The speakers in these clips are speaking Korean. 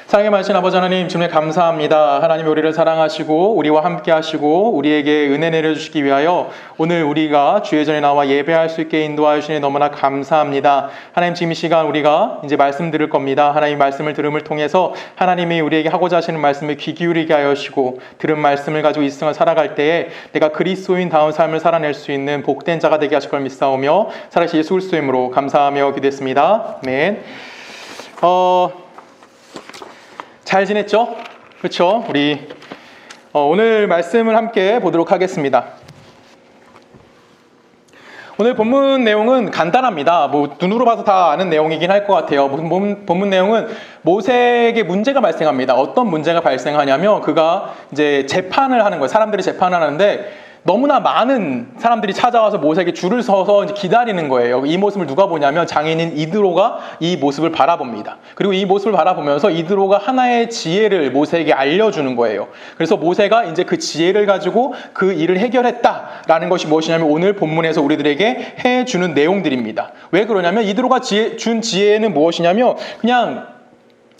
사랑의 많으신 아버지 하나님, 주님 감사합니다. 하나님이 우리를 사랑하시고 우리와 함께 하시고 우리에게 은혜 내려주시기 위하여 오늘 우리가 주의 전에 나와 예배할 수 있게 인도하여 주시니 너무나 감사합니다. 하나님, 지금 이 시간 우리가 이제 말씀 들을 겁니다. 하나님 말씀을 들음을 통해서 하나님이 우리에게 하고자 하시는 말씀을 귀 기울이게 하여 주시고 들은 말씀을 가지고 이 세상을 살아갈 때에 내가 그리스도인다운 삶을 살아낼 수 있는 복된 자가 되게 하실 걸 믿사오며 살아계신 예수 그리스도의 이름으로 감사하며 기도했습니다. 아멘. 잘 지냈죠? 그렇죠? 우리 오늘 말씀을 함께 보도록 하겠습니다. 오늘 본문 내용은 간단합니다. 눈으로 봐서 다 아는 내용이긴 할 것 같아요. 본문 내용은 모세에게 문제가 발생합니다. 어떤 문제가 발생하냐면 그가 이제 재판을 하는 거예요. 사람들이 재판을 하는데 너무나 많은 사람들이 찾아와서 모세에게 줄을 서서 이제 기다리는 거예요. 이 모습을 누가 보냐면 장인인 이드로가 이 모습을 바라봅니다. 그리고 이 모습을 바라보면서 이드로가 하나의 지혜를 모세에게 알려주는 거예요. 그래서 모세가 이제 그 지혜를 가지고 그 일을 해결했다라는 것이 무엇이냐면 오늘 본문에서 우리들에게 해주는 내용들입니다. 왜 그러냐면 이드로가 준 지혜는 무엇이냐면 그냥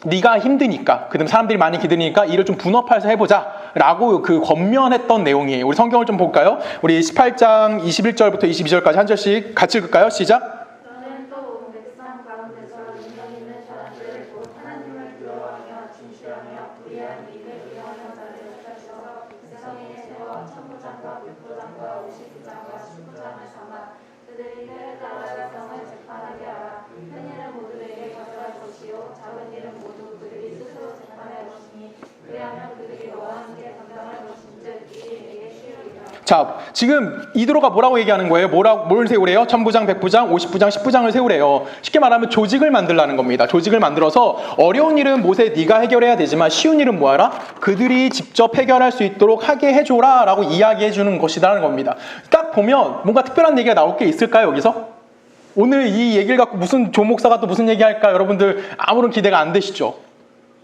네가 힘드니까, 그다음 사람들이 많이 기다리니까 일을 좀 분업해서 해보자 라고 그 권면했던 내용이에요. 우리 성경을 좀 볼까요? 우리 18장 21절부터 22절까지 한 절씩 같이 읽을까요? 시작! 너는 또 백성 가운데서 능력 있는 사람들을 곧 하나님을 두려워하며 진실하며 불의한 일을 미워하는 자들을 찾으셔서 백성에게 세워 천부장과 백부장과 50부장과 10부장을 삼아 그들이 때를 따라 백성을 재판하게 하라. 큰 일은 모두에게 가져갈 것이요 작은 일은 모두 그들이 스스로 재판할 것이니 그리하면 그들이 너와 함께 감당할 것인즉 일이 내게 쉬우리라. 자, 지금 이드로가 뭐라고 얘기하는 거예요? 뭘 세우래요? 천부장, 백부장, 50부장, 10부장을 세우래요. 쉽게 말하면 조직을 만들라는 겁니다. 조직을 만들어서 어려운 일은 모세 네가 해결해야 되지만 쉬운 일은 뭐하라? 그들이 직접 해결할 수 있도록 하게 해줘라 라고 이야기해 주는 것이라는 겁니다. 딱 보면 뭔가 특별한 얘기가 나올 게 있을까요, 여기서? 오늘 이 얘기를 갖고 무슨 조 목사가 또 무슨 얘기할까? 여러분들 아무런 기대가 안 되시죠?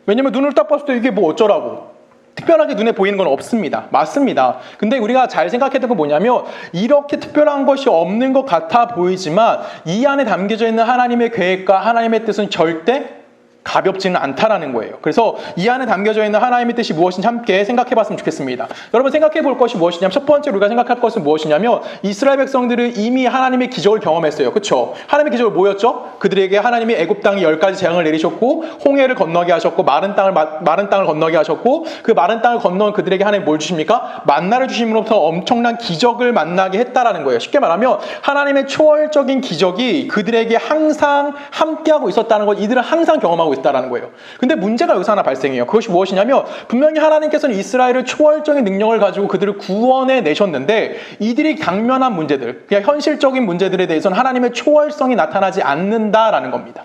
왜냐면 눈을 딱 봤을 때 이게 뭐 어쩌라고? 특별하게 눈에 보이는 건 없습니다. 맞습니다. 근데 우리가 잘 생각했던 건 뭐냐면 이렇게 특별한 것이 없는 것 같아 보이지만 이 안에 담겨져 있는 하나님의 계획과 하나님의 뜻은 절대 가볍지는 않다라는 거예요. 그래서 이 안에 담겨져 있는 하나님의 뜻이 무엇인지 함께 생각해 봤으면 좋겠습니다. 여러분 생각해 볼 것이 무엇이냐면 첫 번째로 우리가 생각할 것은 무엇이냐면 이스라엘 백성들은 이미 하나님의 기적을 경험했어요. 그렇죠? 하나님의 기적을 뭐였죠? 그들에게 하나님이 애굽 땅에 10가지 재앙을 내리셨고 홍해를 건너게 하셨고 마른 땅을 건너게 하셨고 그 마른 땅을 건너온 그들에게 하나님 뭘 주십니까? 만나를 주심으로부터 엄청난 기적을 만나게 했다라는 거예요. 쉽게 말하면 하나님의 초월적인 기적이 그들에게 항상 함께하고 있었다는 걸 이들은 항상 경험하고 있다라는 거예요. 근데 문제가 여기서 하나 발생해요. 그것이 무엇이냐면 분명히 하나님께서는 이스라엘을 초월적인 능력을 가지고 그들을 구원해 내셨는데 이들이 당면한 문제들, 그냥 현실적인 문제들에 대해서는 하나님의 초월성이 나타나지 않는다라는 겁니다.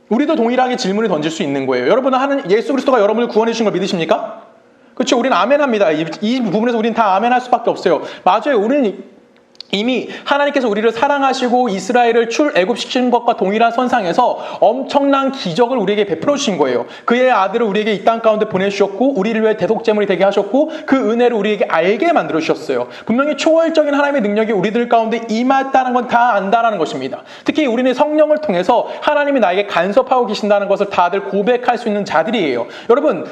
우리도 동일하게 질문을 던질 수 있는 거예요. 여러분은 예수 그리스도가 여러분을 구원해 주신 걸 믿으십니까? 그렇죠? 우리는 아멘합니다. 이 부분에서 우리는 다 아멘할 수밖에 없어요. 맞아요. 우리는 이미 하나님께서 우리를 사랑하시고 이스라엘을 출애굽시키는 것과 동일한 선상에서 엄청난 기적을 우리에게 베풀어 주신 거예요. 그의 아들을 우리에게 이 땅 가운데 보내주셨고 우리를 위해 대속제물이 되게 하셨고 그 은혜를 우리에게 알게 만들어 주셨어요. 분명히 초월적인 하나님의 능력이 우리들 가운데 임했다는 건 다 안다라는 것입니다. 특히 우리는 성령을 통해서 하나님이 나에게 간섭하고 계신다는 것을 다들 고백할 수 있는 자들이에요. 여러분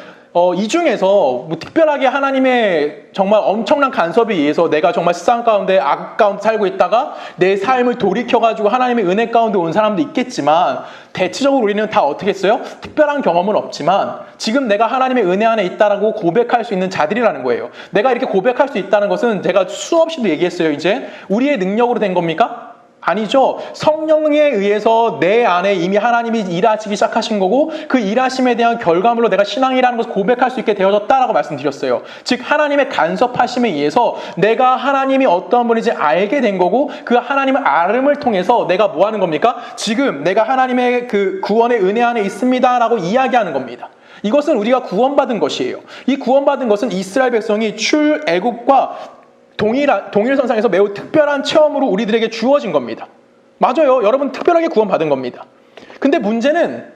이 중에서 특별하게 하나님의 정말 엄청난 간섭에 의해서 내가 정말 세상 가운데 악 가운데 살고 있다가 내 삶을 돌이켜가지고 하나님의 은혜 가운데 온 사람도 있겠지만 대체적으로 우리는 다 어떻게 했어요? 특별한 경험은 없지만 지금 내가 하나님의 은혜 안에 있다라고 고백할 수 있는 자들이라는 거예요. 내가 이렇게 고백할 수 있다는 것은 제가 수없이도 얘기했어요. 이제 우리의 능력으로 된 겁니까? 아니죠. 성령에 의해서 내 안에 이미 하나님이 일하시기 시작하신 거고 그 일하심에 대한 결과물로 내가 신앙이라는 것을 고백할 수 있게 되어졌다라고 말씀드렸어요. 즉 하나님의 간섭하심에 의해서 내가 하나님이 어떠한 분인지 알게 된 거고 그 하나님의 알음을 통해서 내가 뭐 하는 겁니까? 지금 내가 하나님의 그 구원의 은혜 안에 있습니다라고 이야기하는 겁니다. 이것은 우리가 구원받은 것이에요. 이 구원받은 것은 이스라엘 백성이 출애굽과 동일선상에서 매우 특별한 체험으로 우리들에게 주어진 겁니다. 맞아요. 여러분 특별하게 구원받은 겁니다. 근데 문제는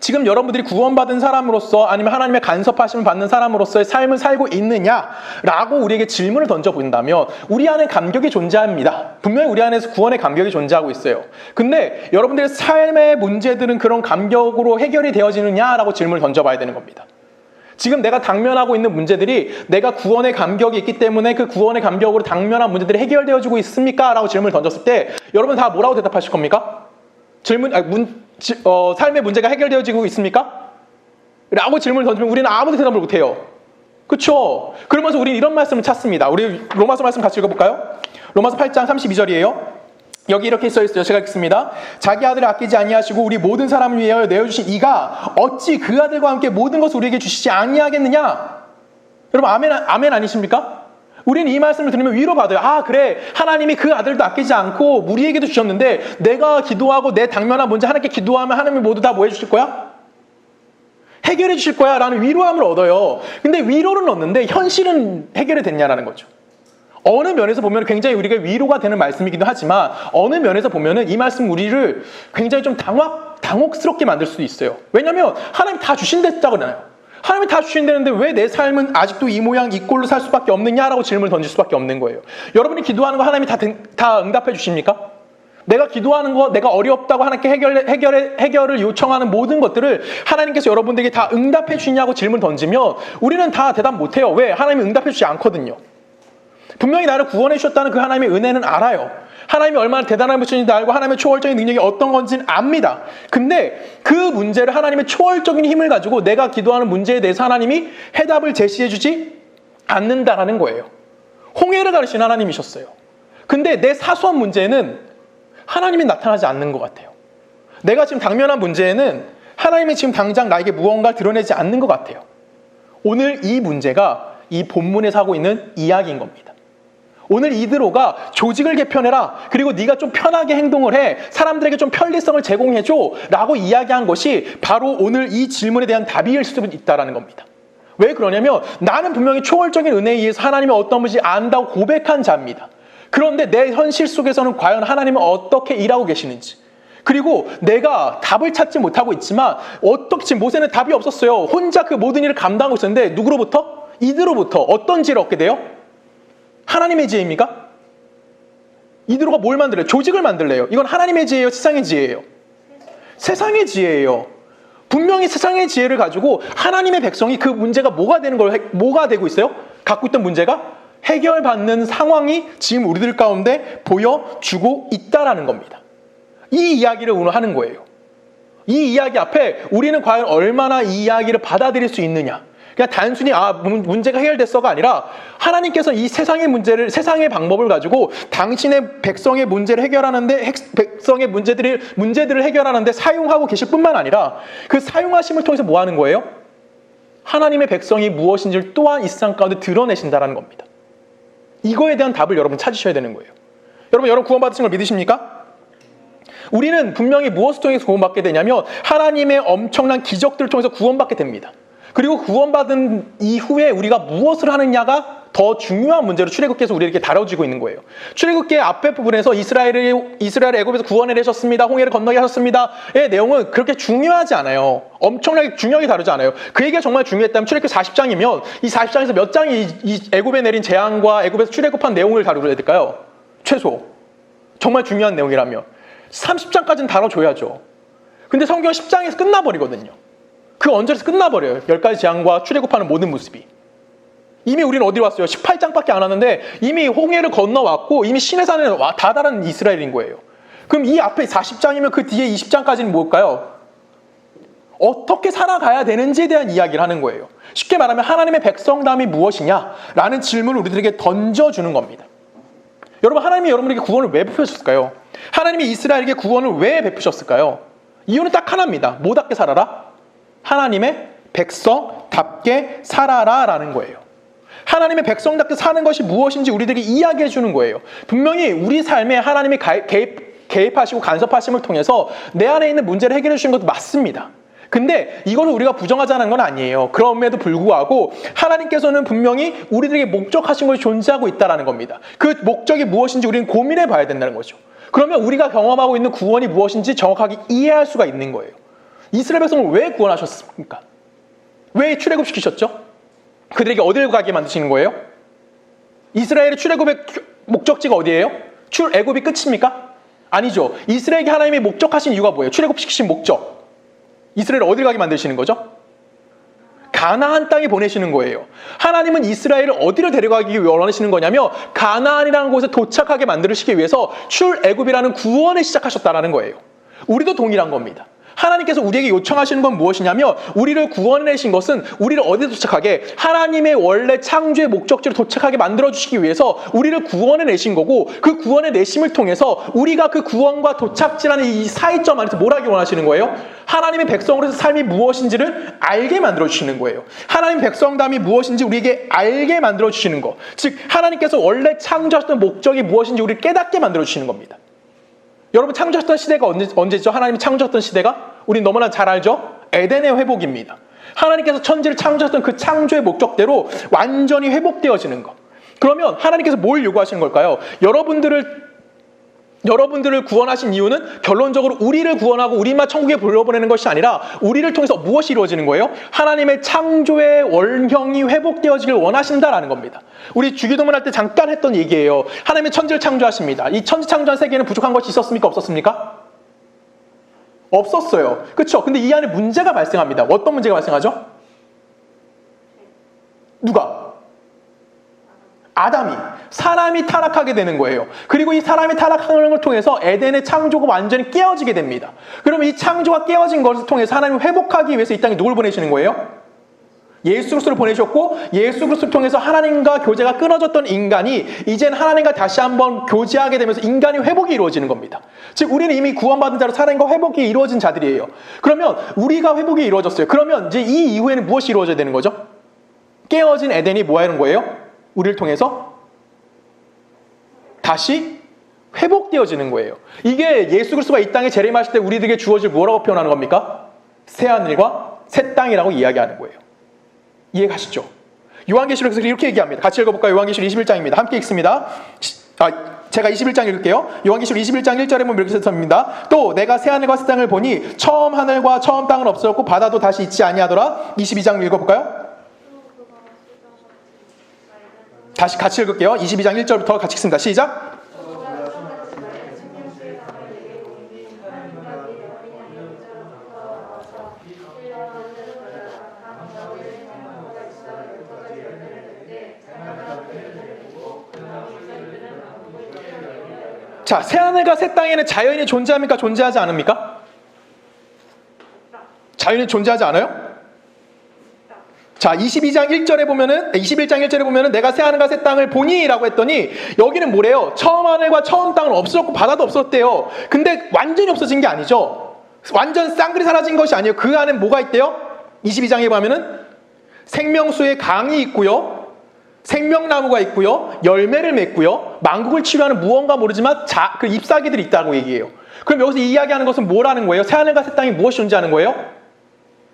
지금 여러분들이 구원받은 사람으로서 아니면 하나님의 간섭하심을 받는 사람으로서의 삶을 살고 있느냐라고 우리에게 질문을 던져본다면 우리 안에 감격이 존재합니다. 분명히 우리 안에서 구원의 감격이 존재하고 있어요. 근데 여러분들의 삶의 문제들은 그런 감격으로 해결이 되어지느냐라고 질문을 던져봐야 되는 겁니다. 지금 내가 당면하고 있는 문제들이 내가 구원의 감격이 있기 때문에 그 구원의 감격으로 당면한 문제들이 해결되어지고 있습니까? 라고 질문을 던졌을 때 여러분 다 뭐라고 대답하실 겁니까? 삶의 문제가 해결되어지고 있습니까? 라고 질문을 던지면 우리는 아무도 대답을 못해요. 그렇죠? 그러면서 우리는 이런 말씀을 찾습니다. 우리 로마서 말씀 같이 읽어볼까요? 로마서 8장 32절이에요. 여기 이렇게 써있어요. 제가 읽습니다. 자기 아들을 아끼지 아니하시고 우리 모든 사람을 위하여 내어주신 이가 어찌 그 아들과 함께 모든 것을 우리에게 주시지 아니하겠느냐? 여러분 아멘 아니십니까? 우리는 이 말씀을 들으면 위로받아요. 아 그래, 하나님이 그 아들도 아끼지 않고 우리에게도 주셨는데 내가 기도하고 내 당면한 문제 하나님께 기도하면 하나님이 모두 다 뭐 해주실 거야? 해결해 주실 거야 라는 위로함을 얻어요. 근데 위로는 얻는데 현실은 해결이 됐냐라는 거죠. 어느 면에서 보면 굉장히 우리가 위로가 되는 말씀이기도 하지만 어느 면에서 보면은 이 말씀 우리를 굉장히 좀 당혹스럽게 만들 수도 있어요. 왜냐하면 하나님 다 주신댔다잖아요. 하나님이 다 주신다는데 왜 내 삶은 아직도 이 모양 이 꼴로 살 수밖에 없느냐라고 질문을 던질 수밖에 없는 거예요. 여러분이 기도하는 거 하나님이 다 응답해 주십니까? 내가 기도하는 거, 내가 어렵다고 하나님께 해결을 요청하는 모든 것들을 하나님께서 여러분들에게 다 응답해 주시냐고 질문 던지면 우리는 다 대답 못해요. 왜? 하나님이 응답해 주지 않거든요. 분명히 나를 구원해 주셨다는 그 하나님의 은혜는 알아요. 하나님이 얼마나 대단한 분인지도 알고 하나님의 초월적인 능력이 어떤 건지는 압니다. 근데 그 문제를 하나님의 초월적인 힘을 가지고 내가 기도하는 문제에 대해서 하나님이 해답을 제시해 주지 않는다라는 거예요. 홍해를 가르신 하나님이셨어요. 근데 내 사소한 문제는 하나님이 나타나지 않는 것 같아요. 내가 지금 당면한 문제에는 하나님이 지금 당장 나에게 무언가 드러내지 않는 것 같아요. 오늘 이 문제가 이 본문에서 하고 있는 이야기인 겁니다. 오늘 이드로가 조직을 개편해라. 그리고 네가 좀 편하게 행동을 해. 사람들에게 좀 편리성을 제공해줘. 라고 이야기한 것이 바로 오늘 이 질문에 대한 답일 수도 있다는 겁니다. 왜 그러냐면 나는 분명히 초월적인 은혜에 의해서 하나님의 어떤 분인지 안다고 고백한 자입니다. 그런데 내 현실 속에서는 과연 하나님은 어떻게 일하고 계시는지, 그리고 내가 답을 찾지 못하고 있지만 어떻게 지금 모세는 답이 없었어요. 혼자 그 모든 일을 감당하고 있었는데 누구로부터? 이드로부터 어떤 지혜를 얻게 돼요? 하나님의 지혜입니까? 이드로가 뭘 만들래요? 조직을 만들래요. 이건 하나님의 지혜예요? 세상의 지혜예요? 세상의 지혜예요. 분명히 세상의 지혜를 가지고 하나님의 백성이 그 문제가 뭐가 되고 있어요? 갖고 있던 문제가 해결받는 상황이 지금 우리들 가운데 보여주고 있다라는 겁니다. 이 이야기를 오늘 하는 거예요. 이 이야기 앞에 우리는 과연 얼마나 이 이야기를 받아들일 수 있느냐. 그냥 단순히 문제가 해결됐어가 아니라 하나님께서 이 세상의 문제를, 세상의 방법을 가지고 당신의 백성의 문제를 해결하는데, 백성의 문제들을 해결하는데 사용하고 계실 뿐만 아니라 그 사용하심을 통해서 뭐 하는 거예요? 하나님의 백성이 무엇인지를 또한 이 세상 가운데 드러내신다는 겁니다. 이거에 대한 답을 여러분 찾으셔야 되는 거예요. 여러분 구원받으신 걸 믿으십니까? 우리는 분명히 무엇을 통해서 구원받게 되냐면 하나님의 엄청난 기적들을 통해서 구원받게 됩니다. 그리고 구원받은 이후에 우리가 무엇을 하느냐가 더 중요한 문제로 출애굽기에서 우리에게 다뤄지고 있는 거예요. 출애굽기의 앞에 부분에서 이스라엘을 애굽에서 구원해내셨습니다. 홍해를 건너게 하셨습니다의 내용은 그렇게 중요하지 않아요. 엄청나게 중요하게 다루지 않아요. 그 얘기가 정말 중요했다면 출애굽기 40장이면 이 40장에서 몇 장이 이 애굽에 내린 재앙과 애굽에서 출애굽한 내용을 다루어야 될까요? 최소. 정말 중요한 내용이라면 30장까지는 다뤄줘야죠. 근데 성경 10장에서 끝나버리거든요. 그 언저리에서 끝나버려요. 10가지 재앙과 출애굽하는 모든 모습이. 이미 우리는 어디로 왔어요? 18장밖에 안 왔는데 이미 홍해를 건너왔고 이미 시내산에 다다른 이스라엘인 거예요. 그럼 이 앞에 40장이면 그 뒤에 20장까지는 뭘까요? 어떻게 살아가야 되는지에 대한 이야기를 하는 거예요. 쉽게 말하면 하나님의 백성담이 무엇이냐라는 질문을 우리들에게 던져주는 겁니다. 여러분, 하나님이 여러분에게 구원을 왜 베푸셨을까요? 하나님이 이스라엘에게 구원을 왜 베푸셨을까요? 이유는 딱 하나입니다. 뭐답게 살아라? 하나님의 백성답게 살아라 라는 거예요. 하나님의 백성답게 사는 것이 무엇인지 우리들에게 이야기해 주는 거예요. 분명히 우리 삶에 하나님이 개입하시고 간섭하심을 통해서 내 안에 있는 문제를 해결해 주시는 것도 맞습니다. 근데 이거를 우리가 부정하자는 건 아니에요. 그럼에도 불구하고 하나님께서는 분명히 우리들에게 목적하신 것이 존재하고 있다는 겁니다. 그 목적이 무엇인지 우리는 고민해 봐야 된다는 거죠. 그러면 우리가 경험하고 있는 구원이 무엇인지 정확하게 이해할 수가 있는 거예요. 이스라엘 백성을 왜 구원하셨습니까? 왜 출애굽시키셨죠? 그들에게 어딜 가게 만드시는 거예요? 이스라엘의 출애굽의 목적지가 어디예요? 출애굽이 끝입니까? 아니죠. 이스라엘에게 하나님이 목적하신 이유가 뭐예요? 출애굽시키신 목적. 이스라엘을 어딜 가게 만드시는 거죠? 가나안 땅에 보내시는 거예요. 하나님은 이스라엘을 어디로 데려가기 원하시는 거냐면 가나안이라는 곳에 도착하게 만들시기 위해서 출애굽이라는 구원을 시작하셨다는 거예요. 우리도 동일한 겁니다. 하나님께서 우리에게 요청하시는 건 무엇이냐면 우리를 구원해내신 것은 우리를 어디에 도착하게 하나님의 원래 창조의 목적지로 도착하게 만들어주시기 위해서 우리를 구원해내신 거고 그 구원해내심을 통해서 우리가 그 구원과 도착지라는 이 사이점 안에서 뭘 하기 원하시는 거예요? 하나님의 백성으로서 삶이 무엇인지를 알게 만들어주시는 거예요. 하나님의 백성담이 무엇인지 우리에게 알게 만들어주시는 거. 즉 하나님께서 원래 창조하셨던 목적이 무엇인지 우리를 깨닫게 만들어주시는 겁니다. 여러분 창조했던 시대가 언제죠? 하나님이 창조했던 시대가? 우린 너무나 잘 알죠? 에덴의 회복입니다. 하나님께서 천지를 창조했던 그 창조의 목적대로 완전히 회복되어지는 것. 그러면 하나님께서 뭘 요구하시는 걸까요? 여러분들을 구원하신 이유는 결론적으로 우리를 구원하고 우리만 천국에 불러보내는 것이 아니라 우리를 통해서 무엇이 이루어지는 거예요? 하나님의 창조의 원형이 회복되어지길 원하신다라는 겁니다. 우리 주기도문 할 때 잠깐 했던 얘기예요. 하나님의 천지를 창조하십니다. 이 천지 창조한 세계에는 부족한 것이 있었습니까? 없었습니까? 없었어요. 그렇죠? 근데 이 안에 문제가 발생합니다. 어떤 문제가 발생하죠? 누가? 아담이, 사람이 타락하게 되는 거예요. 그리고 이 사람이 타락하는 걸 통해서 에덴의 창조가 완전히 깨어지게 됩니다. 그러면 이 창조가 깨어진 것을 통해서 하나님을 회복하기 위해서 이 땅에 누굴 보내시는 거예요? 예수 그리스도를 보내셨고 예수 그리스도를 통해서 하나님과 교제가 끊어졌던 인간이 이젠 하나님과 다시 한번 교제하게 되면서 인간이 회복이 이루어지는 겁니다. 즉 우리는 이미 구원받은 자로 하나님과 회복이 이루어진 자들이에요. 그러면 우리가 회복이 이루어졌어요. 그러면 이제 이 이후에는 무엇이 이루어져야 되는 거죠? 깨어진 에덴이 뭐 하는 거예요? 우리를 통해서 다시 회복되어지는 거예요. 이게 예수 그리스도가 이 땅에 재림하실 때 우리들에게 주어질 뭐라고 표현하는 겁니까? 새하늘과 새 땅이라고 이야기하는 거예요. 이해가시죠? 요한계시록에서 이렇게 얘기합니다. 같이 읽어볼까요? 요한계시록 21장입니다. 함께 읽습니다. 제가 21장 읽을게요. 요한계시록 21장 1절에 보면 이렇게 써있습니다. 또 내가 새하늘과 새 땅을 보니 처음 하늘과 처음 땅은 없어졌고 바다도 다시 있지 아니하더라. 22장 읽어볼까요? 다시 같이 읽을게요. 22장 1절부터 같이 읽습니다. 시작! 자, 새하늘과 새 땅에는 자연이 존재합니까? 존재하지 않습니까? 자연이 존재하지 않아요? 자, 21장 1절에 보면은 내가 새하늘과 새 땅을 보니 라고 했더니 여기는 뭐래요? 처음 하늘과 처음 땅은 없어졌고 바다도 없었대요. 근데 완전히 없어진 게 아니죠. 완전 쌍그리 사라진 것이 아니에요. 그 안에 뭐가 있대요? 22장에 보면은 생명수의 강이 있고요. 생명나무가 있고요. 열매를 맺고요. 만국을 치유하는 무언가 모르지만 그 잎사귀들이 있다고 얘기해요. 그럼 여기서 이야기하는 것은 뭐라는 거예요? 새하늘과 새 땅이 무엇이 존재하는 거예요?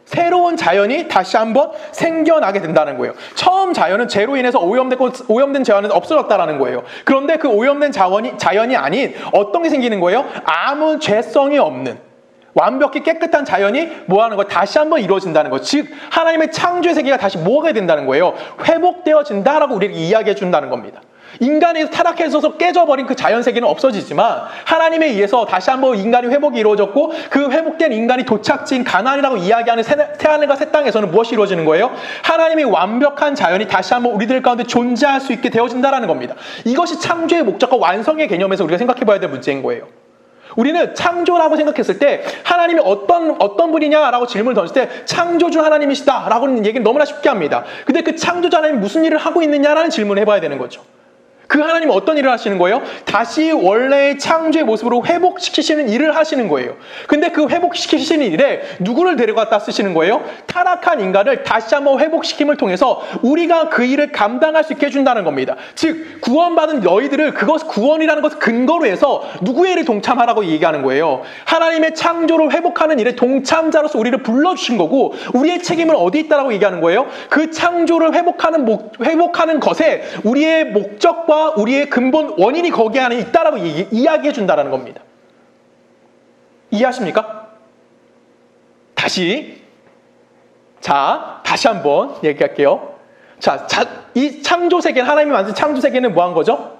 새로운 자연이 다시 한번 생겨나게 된다는 거예요. 처음 자연은 죄로 인해서 오염된 자연은 없어졌다는 거예요. 그런데 그 오염된 자연이 아닌 어떤 게 생기는 거예요? 아무 죄성이 없는 완벽히 깨끗한 자연이 뭐하는 거예요? 다시 한번 이루어진다는 것. 즉 하나님의 창조의 세계가 다시 뭐가 된다는 거예요? 회복되어진다라고 우리에게 이야기해 준다는 겁니다. 인간이 타락해서 깨져버린 그 자연세계는 없어지지만 하나님에 의해서 다시 한번 인간이 회복이 이루어졌고 그 회복된 인간이 도착지인 가나안이라고 이야기하는 새하늘과 새 땅에서는 무엇이 이루어지는 거예요? 하나님의 완벽한 자연이 다시 한번 우리들 가운데 존재할 수 있게 되어진다는 겁니다. 이것이 창조의 목적과 완성의 개념에서 우리가 생각해 봐야 될 문제인 거예요. 우리는 창조라고 생각했을 때 하나님이 어떤 분이냐라고 질문을 던질 때 창조주 하나님이시다라고는 얘기를 너무나 쉽게 합니다. 근데 그 창조주 하나님이 무슨 일을 하고 있느냐라는 질문을 해봐야 되는 거죠. 그 하나님은 어떤 일을 하시는 거예요? 다시 원래의 창조의 모습으로 회복시키시는 일을 하시는 거예요. 근데 그 회복시키시는 일에 누구를 데려갔다 쓰시는 거예요? 타락한 인간을 다시 한번 회복시킴을 통해서 우리가 그 일을 감당할 수 있게 해준다는 겁니다. 즉 구원받은 너희들을 구원이라는 것을 근거로 해서 누구의 일을 동참하라고 얘기하는 거예요? 하나님의 창조를 회복하는 일에 동참자로서 우리를 불러주신 거고 우리의 책임은 어디 있다라고 얘기하는 거예요? 그 창조를 회복하는 것에 우리의 목적과 우리의 근본 원인이 거기 안에 있다라고 이야기해 준다는 겁니다. 이해하십니까? 다시 한번 얘기할게요. 이 창조 세계는, 하나님이 만든 창조 세계는 뭐 한 거죠?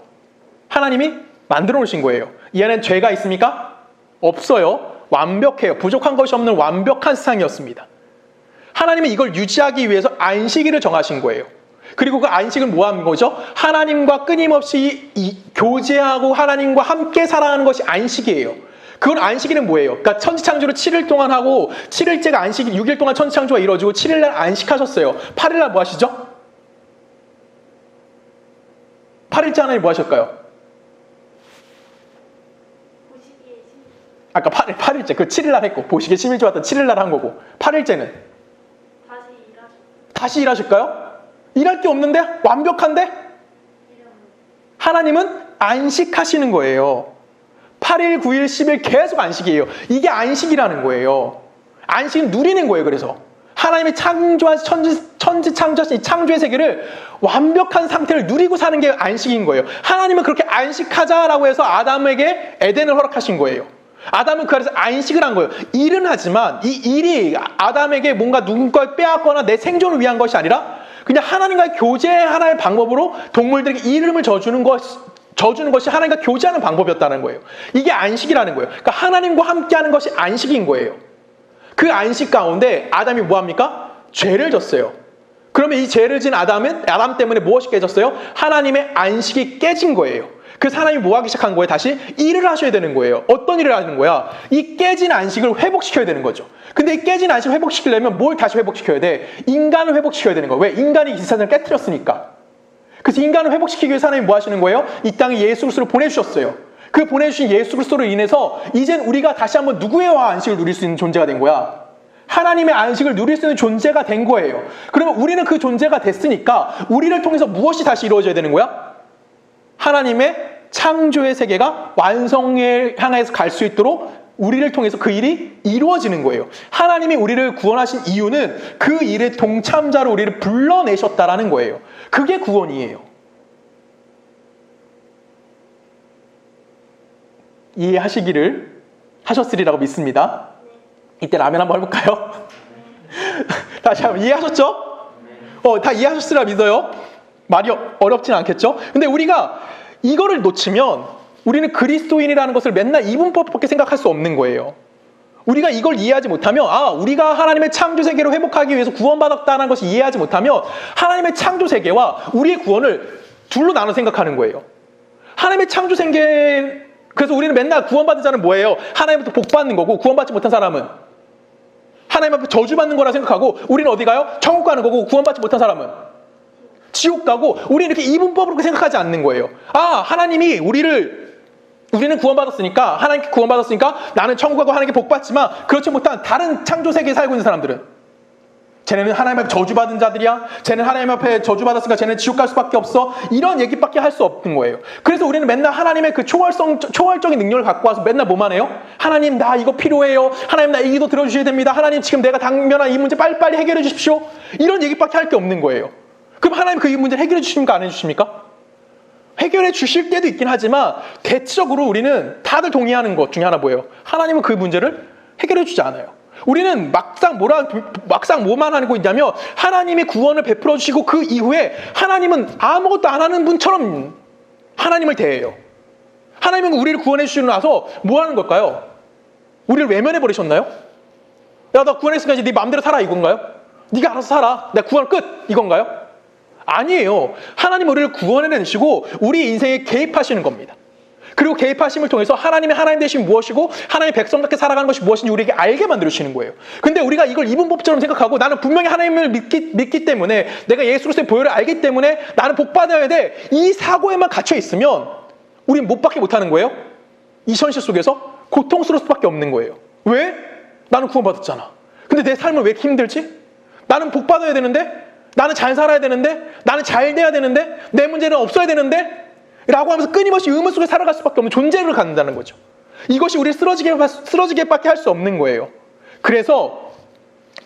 하나님이 만들어 놓으신 거예요. 이 안에 죄가 있습니까? 없어요. 완벽해요. 부족한 것이 없는 완벽한 세상이었습니다. 하나님은 이걸 유지하기 위해서 안식일을 정하신 거예요. 그리고 그 안식을 뭐 하는 거죠? 하나님과 끊임없이 교제하고 하나님과 함께 살아가는 것이 안식이에요. 그건 안식일은 뭐예요? 그러니까 천지창조를 7일 동안 하고 7일째가 안식일, 6일 동안 천지창조가 이루어지고 7일날 안식하셨어요. 8일날 뭐 하시죠? 8일째 하나님 뭐 하실까요? 아까 8일째 그 7일날 했고, 보시기에 11조 왔던 7일날 한 거고, 8일째는 다시 일하실까요? 일할 게 없는데? 완벽한데? 하나님은 안식하시는 거예요. 8일, 9일, 10일 계속 안식이에요. 이게 안식이라는 거예요. 안식은 누리는 거예요. 그래서 하나님이 창조하신 천지 창조하신 이 창조의 세계를 완벽한 상태를 누리고 사는 게 안식인 거예요. 하나님은 그렇게 안식하자라고 해서 아담에게 에덴을 허락하신 거예요. 아담은 그 안에서 안식을 한 거예요. 일은 하지만 이 일이 아담에게 뭔가 누군가를 빼앗거나 내 생존을 위한 것이 아니라 그냥 하나님과의 교제의 하나의 방법으로 동물들에게 이름을 져주는 것이 하나님과 교제하는 방법이었다는 거예요. 이게 안식이라는 거예요. 그러니까 하나님과 함께하는 것이 안식인 거예요. 그 안식 가운데 아담이 뭐합니까? 죄를 졌어요. 그러면 이 죄를 진 아담 때문에 무엇이 깨졌어요? 하나님의 안식이 깨진 거예요. 그래서 하나님이 뭐 하기 시작한 거예요? 다시 일을 하셔야 되는 거예요. 어떤 일을 하는 거야? 이 깨진 안식을 회복시켜야 되는 거죠. 근데 이 깨진 안식을 회복시키려면 뭘 다시 회복시켜야 돼? 인간을 회복시켜야 되는 거예요. 왜? 인간이 이 세상을 깨트렸으니까. 그래서 인간을 회복시키기 위해서 하나님이 뭐 하시는 거예요? 이 땅에 예수 그리스도를 보내주셨어요. 그 보내주신 예수 그리스도로 인해서 이젠 우리가 다시 한번 누구의 안식을 누릴 수 있는 존재가 된 거야? 하나님의 안식을 누릴 수 있는 존재가 된 거예요. 그러면 우리는 그 존재가 됐으니까 우리를 통해서 무엇이 다시 이루어져야 되는 거야? 하나님의 창조의 세계가 완성에 향해서 갈 수 있도록 우리를 통해서 그 일이 이루어지는 거예요. 하나님이 우리를 구원하신 이유는 그 일의 동참자로 우리를 불러내셨다라는 거예요. 그게 구원이에요. 하셨으리라고 믿습니다. 이때 라면 한번 해볼까요? 다시 한번 이해하셨죠? 다 이해하셨으리라 믿어요. 말이 어렵진 않겠죠? 근데 우리가 이거를 놓치면 우리는 그리스도인이라는 것을 맨날 이분법밖에 생각할 수 없는 거예요. 우리가 이걸 이해하지 못하면 우리가 하나님의 창조 세계를 회복하기 위해서 구원받았다는 것을 이해하지 못하면 하나님의 창조 세계와 우리의 구원을 둘로 나눠 생각하는 거예요. 하나님의 창조 세계, 그래서 우리는 맨날 구원받은 자는 뭐예요? 하나님부터 복 받는 거고, 구원받지 못한 사람은 하나님 앞에 저주받는 거라 생각하고, 우리는 어디 가요? 천국 가는 거고, 구원받지 못한 사람은 지옥 가고, 우리는 이렇게 이분법으로 생각하지 않는 거예요. 하나님이 우리는 구원받았으니까, 하나님께 구원받았으니까 나는 천국 가고 하나님께 복 받지만, 그렇지 못한 다른 창조 세계에 살고 있는 사람들은 쟤네는 하나님 앞에 저주받은 자들이야. 쟤는 하나님 앞에 저주받았으니까 쟤는 지옥 갈 수밖에 없어. 이런 얘기밖에 할 수 없는 거예요. 그래서 우리는 맨날 하나님의 그 초월적인 능력을 갖고 와서 맨날 뭐만 해요? 하나님 나 이거 필요해요. 하나님 나 이 기도 들어주셔야 됩니다. 하나님 지금 내가 당면한 이 문제 빨리빨리 해결해 주십시오. 이런 얘기밖에 할 게 없는 거예요. 그럼 하나님 그 문제를 해결해 주십니까? 안 해주십니까? 해결해 주실 때도 있긴 하지만 대체적으로 우리는 다들 동의하는 것 중에 하나 뭐예요? 하나님은 그 문제를 해결해 주지 않아요. 우리는 막상 뭐만 하고 있냐면 하나님이 구원을 베풀어 주시고 그 이후에 하나님은 아무것도 안 하는 분처럼 하나님을 대해요. 하나님은 우리를 구원해 주시고 나서 뭐 하는 걸까요? 우리를 외면해 버리셨나요? 야, 나 구원했으니까 이제 네 마음대로 살아 이건가요? 네가 알아서 살아. 내가 구원 끝 이건가요? 아니에요. 하나님 우리를 구원해내시고 우리 인생에 개입하시는 겁니다. 그리고 개입하심을 통해서 하나님의 하나님 되신 무엇이고 하나님의 백성답게 살아가는 것이 무엇인지 우리에게 알게 만들어주시는 거예요. 근데 우리가 이걸 이분법처럼 생각하고 나는 분명히 하나님을 믿기 때문에 내가 예수 그리스도의 보혈을 알기 때문에 나는 복 받아야 돼. 이 사고에만 갇혀 있으면 우리는 못 받게 못하는 거예요. 이 현실 속에서 고통스러울 수밖에 없는 거예요. 왜? 나는 구원받았잖아. 근데 내 삶은 왜 이렇게 힘들지? 나는 복 받아야 되는데? 나는 잘 살아야 되는데? 나는 잘 돼야 되는데? 내 문제는 없어야 되는데? 라고 하면서 끊임없이 의문 속에 살아갈 수밖에 없는 존재를 갖는다는 거죠. 이것이 우리를 쓰러지게밖에 할 수 없는 거예요. 그래서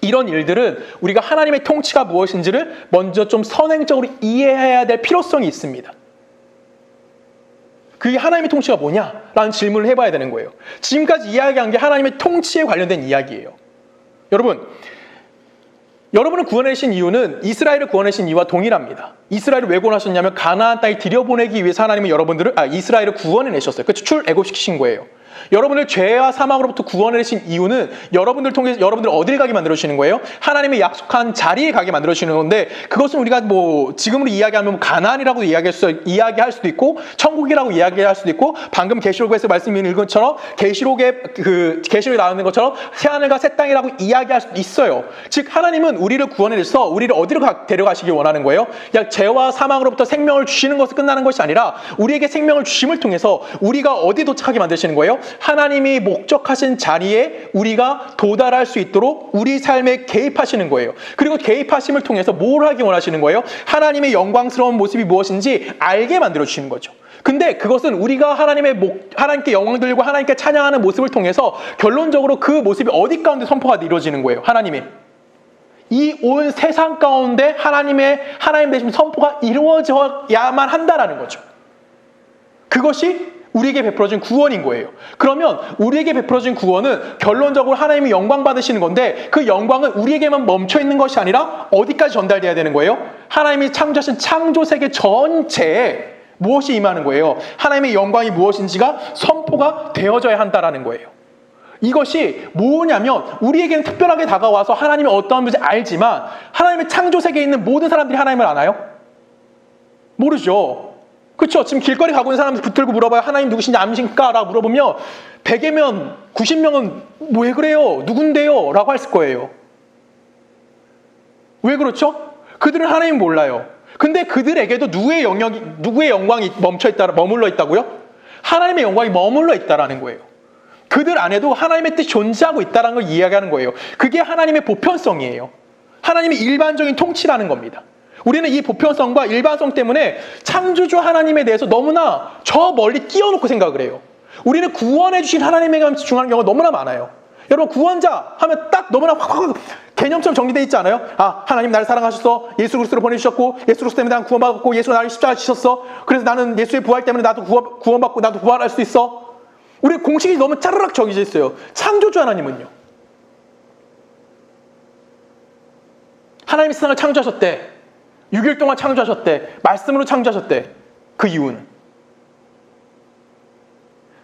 이런 일들은 우리가 하나님의 통치가 무엇인지를 먼저 좀 선행적으로 이해해야 될 필요성이 있습니다. 그게 하나님의 통치가 뭐냐라는 질문을 해봐야 되는 거예요. 지금까지 이야기한 게 하나님의 통치에 관련된 이야기예요. 여러분, 여러분을 구원하신 이유는 이스라엘을 구원하신 이유와 동일합니다. 이스라엘을 왜 구원하셨냐면 가나안 땅에 들여보내기 위해서 하나님은 이스라엘을 구원해내셨어요. 그렇죠? 출애굽시키신 거예요. 여러분을 죄와 사망으로부터 구원해내신 이유는 여러분들 통해서 여러분들 어딜 가게 만들어주시는 거예요? 하나님의 약속한 자리에 가게 만들어주시는 건데, 그것은 우리가 뭐 지금으로 이야기하면 가나안이라고 이야기할 수도 있고 천국이라고 이야기할 수도 있고, 방금 계시록에서 말씀 읽은 것처럼 계시록에 나오는 것처럼 새하늘과 새 땅이라고 이야기할 수도 있어요. 즉 하나님은 우리를 구원해내서 우리를 어디로 데려가시길 원하는 거예요? 그냥 죄와 사망으로부터 생명을 주시는 것을 끝나는 것이 아니라 우리에게 생명을 주심을 통해서 우리가 어디 도착하게 만드시는 거예요? 하나님이 목적하신 자리에 우리가 도달할 수 있도록 우리 삶에 개입하시는 거예요. 그리고 개입하심을 통해서 뭘 하기 원하시는 거예요? 하나님의 영광스러운 모습이 무엇인지 알게 만들어 주시는 거죠. 근데 그것은 우리가 하나님께 영광 돌리고 하나님께 찬양하는 모습을 통해서 결론적으로 그 모습이 어디 가운데 선포가 이루어지는 거예요? 하나님의 이 온 세상 가운데 하나님 되신 선포가 이루어져야만 한다라는 거죠. 그것이 우리에게 베풀어진 구원인 거예요. 그러면 우리에게 베풀어진 구원은 결론적으로 하나님이 영광 받으시는 건데, 그 영광은 우리에게만 멈춰 있는 것이 아니라 어디까지 전달돼야 되는 거예요? 하나님이 창조하신 창조 세계 전체에 무엇이 임하는 거예요? 하나님의 영광이 무엇인지가 선포가 되어져야 한다라는 거예요. 이것이 뭐냐면 우리에게는 특별하게 다가와서 하나님이 어떠한 분인지 알지만, 하나님의 창조 세계에 있는 모든 사람들이 하나님을 아나요? 모르죠. 그렇죠? 지금 길거리 가고 있는 사람들 붙들고 물어봐요. 하나님 누구신지 아십니까? 라고 물어보면 100이면 90명은 뭐 왜 그래요? 누군데요? 라고 했을 거예요. 왜 그렇죠? 그들은 하나님 몰라요. 근데 그들에게도 누구의 영광이 머물러 있다고요? 하나님의 영광이 머물러 있다라는 거예요. 그들 안에도 하나님의 뜻이 존재하고 있다는 걸 이야기하는 거예요. 그게 하나님의 보편성이에요. 하나님의 일반적인 통치라는 겁니다. 우리는 이 보편성과 일반성 때문에 창조주 하나님에 대해서 너무나 저 멀리 띄워놓고 생각을 해요. 우리는 구원해 주신 하나님에 관한 중요한 경우가 너무나 많아요. 여러분, 구원자 하면 딱 너무나 확 개념처럼 정리되어 있지 않아요? 아, 하나님 나를 사랑하셨어. 예수 그리스도를 보내주셨고, 예수 그리스도 때문에 난 구원받았고, 예수가 나를 십자가에 지셨어. 그래서 나는 예수의 부활 때문에 나도 구원받고 나도 부활할 수 있어. 우리 공식이 너무 짜르락 정해져 있어요. 창조주 하나님은요? 하나님이 세상을 창조하셨대. 6일 동안 창조하셨대. 말씀으로 창조하셨대. 그 이유는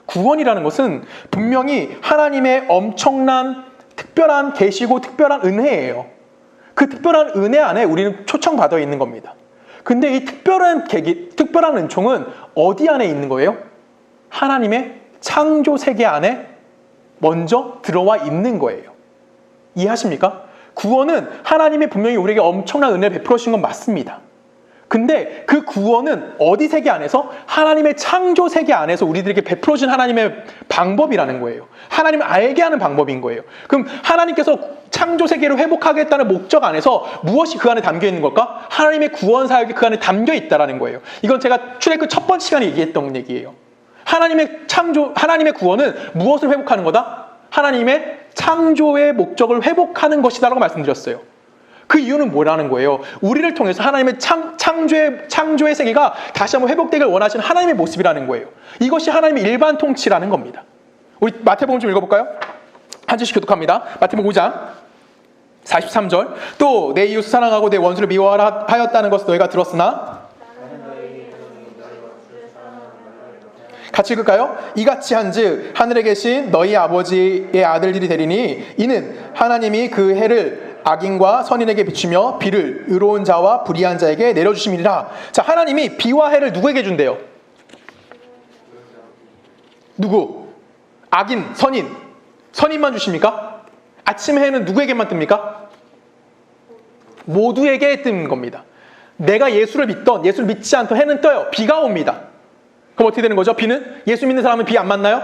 구원이라는 것은 분명히 하나님의 엄청난 특별한 계시고 특별한 은혜예요. 그 특별한 은혜 안에 우리는 초청받아 있는 겁니다. 근데 이 특별한 은총은 어디 안에 있는 거예요? 하나님의 창조 세계 안에 먼저 들어와 있는 거예요. 이해하십니까? 구원은 하나님이 분명히 우리에게 엄청난 은혜를 베풀어 주신 건 맞습니다. 근데 그 구원은 어디 세계 안에서? 하나님의 창조 세계 안에서 우리들에게 베풀어 준 하나님의 방법이라는 거예요. 하나님을 알게 하는 방법인 거예요. 그럼 하나님께서 창조 세계를 회복하겠다는 목적 안에서 무엇이 그 안에 담겨 있는 걸까? 하나님의 구원 사역이 그 안에 담겨 있다는 거예요. 이건 제가 출애굽 첫 번째 시간에 얘기했던 얘기예요. 하나님의 구원은 무엇을 회복하는 거다? 하나님의 창조의 목적을 회복하는 것이다라고 말씀드렸어요. 그 이유는 뭐라는 거예요? 우리를 통해서 하나님의 창조의 세계가 다시 한번 회복되길 원하시는 하나님의 모습이라는 거예요. 이것이 하나님의 일반 통치라는 겁니다. 우리 마태복음 좀 읽어볼까요? 한 절씩 교독합니다. 마태복음 5장 43절. 또 내 이웃을 사랑하고 내 원수를 미워하였다는 것을 너희가 들었으나, 같이 읽을까요? 이같이 한즉 하늘에 계신 너희 아버지의 아들들이 되리니 이는 하나님이 그 해를 악인과 선인에게 비추며 비를 의로운 자와 불의한 자에게 내려주심이니라. 자, 하나님이 비와 해를 누구에게 준대요? 누구? 악인, 선인만 주십니까? 아침 해는 누구에게만 뜹니까? 모두에게 뜬 겁니다. 내가 예수를 믿던 예수를 믿지 않던 해는 떠요. 비가 옵니다. 그럼 어떻게 되는 거죠? 비는? 예수 믿는 사람은 비 안 맞나요?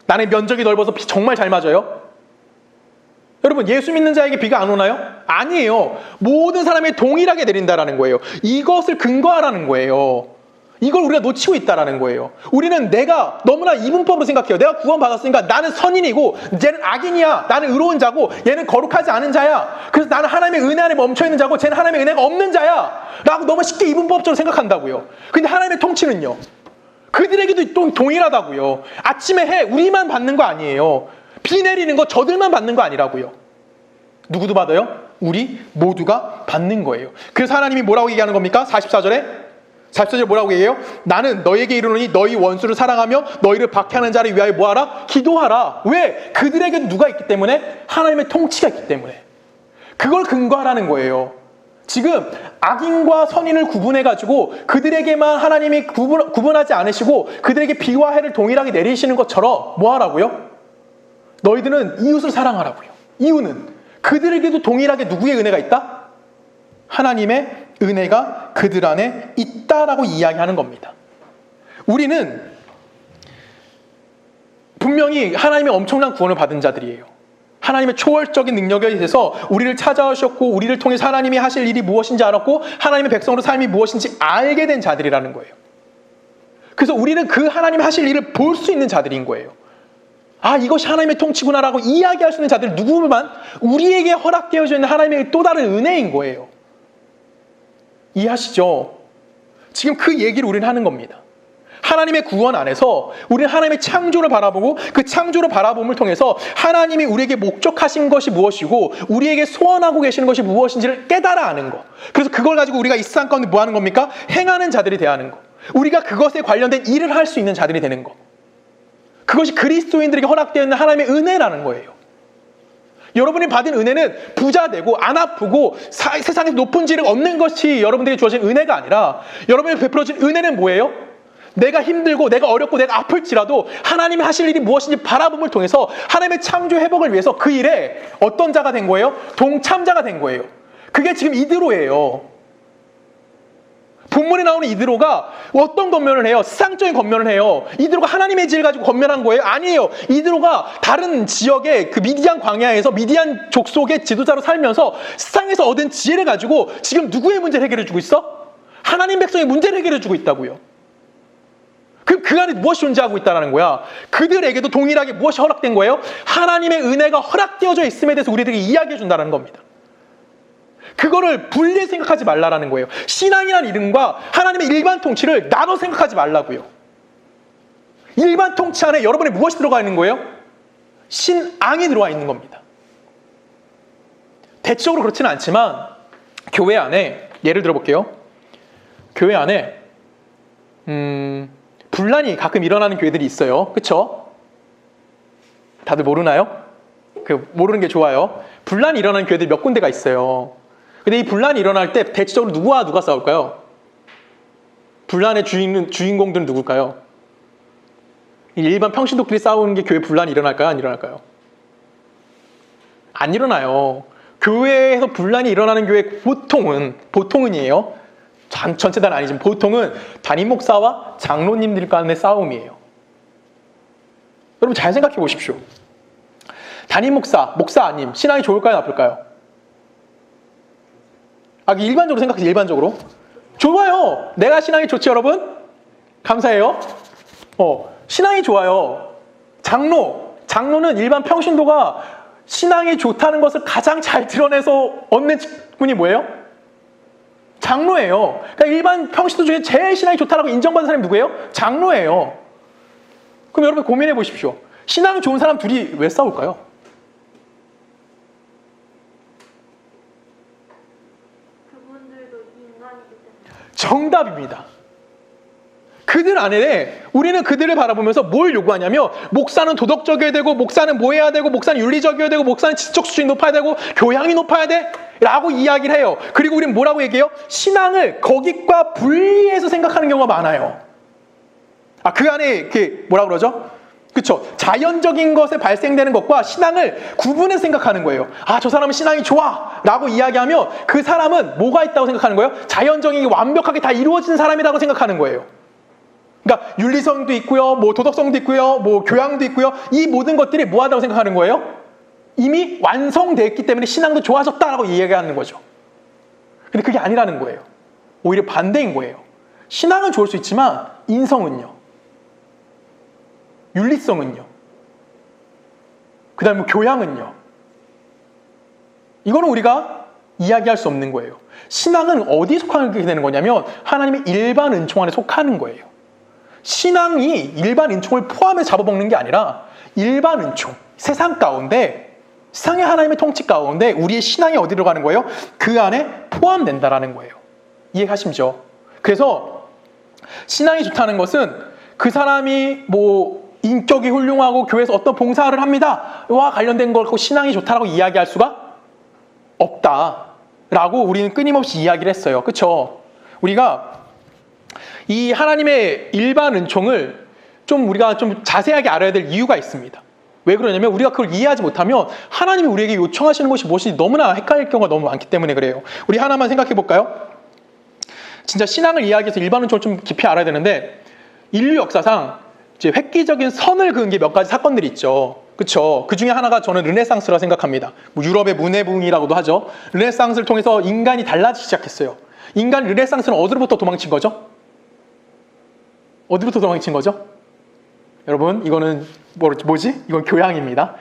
나는 면적이 넓어서 비 정말 잘 맞아요? 여러분, 예수 믿는 자에게 비가 안 오나요? 아니에요. 모든 사람이 동일하게 내린다라는 거예요. 이것을 근거하라는 거예요. 이걸 우리가 놓치고 있다라는 거예요. 우리는 내가 너무나 이분법으로 생각해요. 내가 구원받았으니까 나는 선인이고 쟤는 악인이야. 나는 의로운 자고 얘는 거룩하지 않은 자야. 그래서 나는 하나님의 은혜 안에 멈춰있는 자고 쟤는 하나님의 은혜가 없는 자야 라고 너무 쉽게 이분법적으로 생각한다고요. 근데 하나님의 통치는요, 그들에게도 또 동일하다고요. 아침에 해 우리만 받는 거 아니에요. 비 내리는 거 저들만 받는 거 아니라고요. 누구도 받아요? 우리 모두가 받는 거예요. 그래서 하나님이 뭐라고 얘기하는 겁니까? 44절에 뭐라고 얘기해요? 나는 너에게 이르노니 너희 원수를 사랑하며 너희를 박해하는 자를 위하여 뭐하라? 기도하라. 왜? 그들에게도 누가 있기 때문에? 하나님의 통치가 있기 때문에. 그걸 근거하라는 거예요. 지금 악인과 선인을 구분해가지고 그들에게만 하나님이 구분하지 않으시고 그들에게 비와 해를 동일하게 내리시는 것처럼 뭐 하라고요? 너희들은 이웃을 사랑하라고요. 이유는 그들에게도 동일하게 누구의 은혜가 있다? 하나님의 은혜가 그들 안에 있다라고 이야기하는 겁니다. 우리는 분명히 하나님의 엄청난 구원을 받은 자들이에요. 하나님의 초월적인 능력에 대해서 우리를 찾아오셨고 우리를 통해서 하나님이 하실 일이 무엇인지 알았고 하나님의 백성으로 삶이 무엇인지 알게 된 자들이라는 거예요. 그래서 우리는 그 하나님이 하실 일을 볼 수 있는 자들인 거예요. 아, 이것이 하나님의 통치구나라고 이야기할 수 있는 자들 누구만 우리에게 허락되어져 있는 하나님의 또 다른 은혜인 거예요. 이해하시죠? 지금 그 얘기를 우리는 하는 겁니다. 하나님의 구원 안에서 우리는 하나님의 창조를 바라보고 그 창조를 바라봄을 통해서 하나님이 우리에게 목적하신 것이 무엇이고 우리에게 소원하고 계시는 것이 무엇인지를 깨달아 아는 거. 그래서 그걸 가지고 우리가 이 세상 가운데 뭐 하는 겁니까? 행하는 자들이 되는 거. 우리가 그것에 관련된 일을 할 수 있는 자들이 되는 거. 그것이 그리스도인들에게 허락되어 있는 하나님의 은혜라는 거예요. 여러분이 받은 은혜는 부자 되고 안 아프고 세상에서 높은 지를 얻는 것이 여러분들에게 주어진 은혜가 아니라 여러분에게 베풀어진 은혜는 뭐예요? 내가 힘들고 내가 어렵고 내가 아플지라도 하나님이 하실 일이 무엇인지 바라봄을 통해서 하나님의 창조 회복을 위해서 그 일에 어떤 자가 된 거예요? 동참자가 된 거예요. 그게 지금 이드로예요. 본문에 나오는 이드로가 어떤 권면을 해요? 세상적인 권면을 해요. 이드로가 하나님의 지혜를 가지고 권면한 거예요? 아니에요. 이드로가 다른 지역의 그 미디안 광야에서 미디안 족속의 지도자로 살면서 세상에서 얻은 지혜를 가지고 지금 누구의 문제를 해결해 주고 있어? 하나님 백성의 문제를 해결해 주고 있다고요. 그럼 그 안에 무엇이 존재하고 있다는 거야? 그들에게도 동일하게 무엇이 허락된 거예요? 하나님의 은혜가 허락되어져 있음에 대해서 우리들에게 이야기해 준다는 겁니다. 그거를 분리해 생각하지 말라라는 거예요. 신앙이라는 이름과 하나님의 일반 통치를 나눠 생각하지 말라고요. 일반 통치 안에 여러분의 무엇이 들어가 있는 거예요? 신앙이 들어와 있는 겁니다. 대체적으로 그렇지는 않지만 교회 안에 예를 들어볼게요. 교회 안에 분란이 가끔 일어나는 교회들이 있어요. 그쵸? 다들 모르나요? 모르는 게 좋아요. 분란이 일어나는 교회들이 몇 군데가 있어요. 근데 이 분란이 일어날 때 대체적으로 누구와 누가 싸울까요? 분란의 주인공들은 누굴까요? 일반 평신도끼리 싸우는 게 교회 분란이 일어날까요? 안 일어날까요? 안 일어나요. 교회에서 분란이 일어나는 교회 보통은이에요. 전체 다는 아니지만 보통은 담임 목사와 장로님들 간의 싸움이에요. 여러분 잘 생각해 보십시오. 담임 목사님 신앙이 좋을까요? 나쁠까요? 일반적으로 생각해서 일반적으로 좋아요. 내가 신앙이 좋지 여러분? 감사해요. 신앙이 좋아요. 장로는 일반 평신도가 신앙이 좋다는 것을 가장 잘 드러내서 얻는 분이 뭐예요? 장로예요. 그러니까 일반 평신도 중에 제일 신앙이 좋다라고 인정받은 사람이 누구예요? 장로예요. 그럼 여러분 고민해 보십시오. 신앙이 좋은 사람 둘이 왜 싸울까요? 그분들도 인간이기 때문에. 정답입니다. 그들 안에 우리는 그들을 바라보면서 뭘 요구하냐면 목사는 도덕적이어야 되고 목사는 뭐 해야 되고 목사는 윤리적이어야 되고 목사는 지적 수준이 높아야 되고 교양이 높아야 돼 라고 이야기를 해요. 그리고 우리는 뭐라고 얘기해요? 신앙을 거기과 분리해서 생각하는 경우가 많아요. 그 안에 뭐라 그러죠? 그쵸? 자연적인 것에 발생되는 것과 신앙을 구분해서 생각하는 거예요. 저 사람은 신앙이 좋아 라고 이야기하면 그 사람은 뭐가 있다고 생각하는 거예요? 자연적인 게 완벽하게 다 이루어진 사람이라고 생각하는 거예요. 그러니까 윤리성도 있고요, 도덕성도 있고요, 교양도 있고요. 이 모든 것들이 뭐하다고 생각하는 거예요? 이미 완성됐기 때문에 신앙도 좋아졌다라고 이야기하는 거죠. 근데 그게 아니라는 거예요. 오히려 반대인 거예요. 신앙은 좋을 수 있지만 인성은요, 윤리성은요, 그 다음에 교양은요, 이거는 우리가 이야기할 수 없는 거예요. 신앙은 어디에 속하게 되는 거냐면 하나님의 일반 은총 안에 속하는 거예요. 신앙이 일반 은총을 포함해서 잡아먹는 게 아니라 일반 은총, 세상 가운데 세상의 하나님의 통치 가운데 우리의 신앙이 어디로 가는 거예요? 그 안에 포함된다라는 거예요. 이해하시죠? 그래서 신앙이 좋다는 것은 그 사람이 뭐 인격이 훌륭하고 교회에서 어떤 봉사를 합니다와 관련된 걸 갖고 신앙이 좋다라고 이야기할 수가 없다라고 우리는 끊임없이 이야기를 했어요. 그렇죠? 우리가 이 하나님의 일반 은총을 좀 우리가 좀 자세하게 알아야 될 이유가 있습니다. 왜 그러냐면 우리가 그걸 이해하지 못하면 하나님이 우리에게 요청하시는 것이 무엇인지 너무나 헷갈릴 경우가 너무 많기 때문에 그래요. 우리 하나만 생각해 볼까요? 진짜 신앙을 이야기해서 일반 은총을 좀 깊이 알아야 되는데 인류 역사상 이제 획기적인 선을 그은 게 몇 가지 사건들이 있죠. 그렇죠? 그 중에 하나가 저는 르네상스라고 생각합니다. 뭐 유럽의 문해부흥이라고도 하죠. 르네상스를 통해서 인간이 달라지기 시작했어요. 인간 르네상스는 어디로부터 도망친 거죠? 어디부터 도망친 거죠? 여러분, 이거는 뭐지? 이건 교양입니다.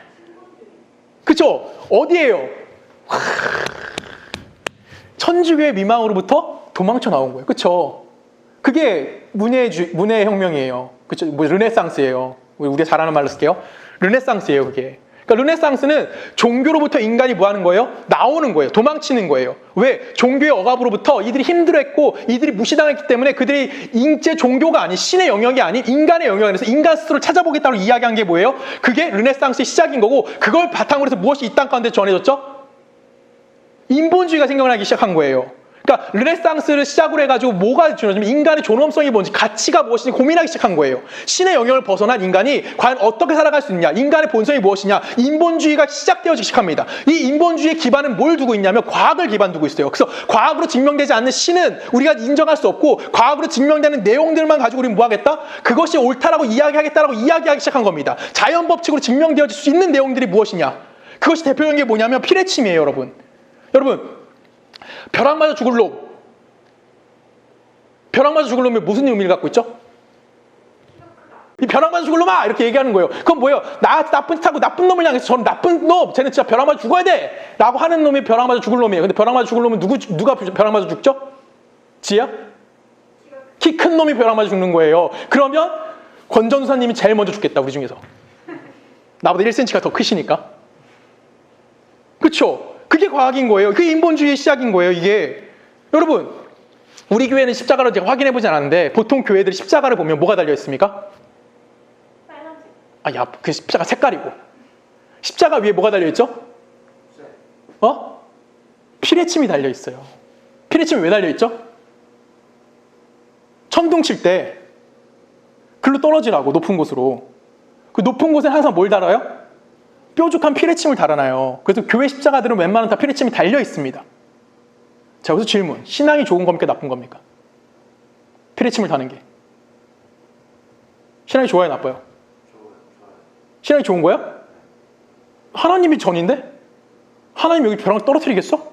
그쵸? 어디예요? 천주교의 미망으로부터 도망쳐 나온 거예요. 그쵸? 그게 문해혁명이에요. 그쵸? 뭐 르네상스예요. 우리가 잘 아는 말로 쓸게요. 르네상스예요, 그게. 그러니까 르네상스는 종교로부터 인간이 뭐 하는 거예요? 나오는 거예요. 도망치는 거예요. 왜? 종교의 억압으로부터 이들이 힘들어했고 이들이 무시당했기 때문에 그들이 인제 종교가 아닌 신의 영역이 아닌 인간의 영역에서 인간 스스로를 찾아보겠다고 이야기한 게 뭐예요? 그게 르네상스의 시작인 거고 그걸 바탕으로 해서 무엇이 이 땅 가운데 전해졌죠? 인본주의가 생겨나기 시작한 거예요. 그러니까 르네상스를 시작으로 해가지고 뭐가 중요하냐면 인간의 존엄성이 뭔지 가치가 무엇인지 고민하기 시작한 거예요. 신의 영역을 벗어난 인간이 과연 어떻게 살아갈 수 있느냐, 인간의 본성이 무엇이냐, 인본주의가 시작되어지기 시작합니다. 이 인본주의의 기반은 뭘 두고 있냐면 과학을 기반 두고 있어요. 그래서 과학으로 증명되지 않는 신은 우리가 인정할 수 없고 과학으로 증명되는 내용들만 가지고 우리는 뭐 하겠다? 그것이 옳다라고 이야기하겠다라고 이야기하기 시작한 겁니다. 자연 법칙으로 증명되어질 수 있는 내용들이 무엇이냐? 그것이 대표적인 게 뭐냐면 피레침이에요, 여러분. 여러분, 벼락 맞아 죽을 놈. 벼락 맞아 죽을 놈이 무슨 의미를 갖고 있죠? 이 벼락 맞아 죽을 놈아! 이렇게 얘기하는 거예요. 그건 뭐예요? 나한테 나쁜 짓 하고 나쁜 놈을 향해서 저는 나쁜 놈! 쟤는 진짜 벼락 맞아 죽어야 돼! 라고 하는 놈이 벼락 맞아 죽을 놈이에요. 근데 벼락 맞아 죽을 놈은 누가 벼락 맞아 죽죠? 지혜야? 키 큰 놈이 벼락 맞아 죽는 거예요. 그러면 권전사님이 제일 먼저 죽겠다, 우리 중에서. 나보다 1cm가 더 크시니까. 그쵸? 그게 과학인 거예요. 그게 인본주의의 시작인 거예요, 이게. 여러분, 우리 교회는 십자가를 제가 확인해보지 않았는데 보통 교회들이 십자가를 보면 뭐가 달려있습니까? 빨간색. 아, 야, 그 십자가 색깔이고. 십자가 위에 뭐가 달려있죠? 피레침이 달려있어요. 피레침이 왜 달려있죠? 천둥 칠 때 글로 떨어지라고, 높은 곳으로. 그 높은 곳에 항상 뭘 달아요? 뾰족한 피레침을 달아놔요. 그래서 교회 십자가들은 웬만하면 다 피레침이 달려 있습니다. 자, 여기서 질문. 신앙이 좋은 겁니까? 나쁜 겁니까? 피레침을 다는 게. 신앙이 좋아요? 나빠요? 신앙이 좋은 거야? 하나님이 전인데? 하나님 여기 벼락을 떨어뜨리겠어?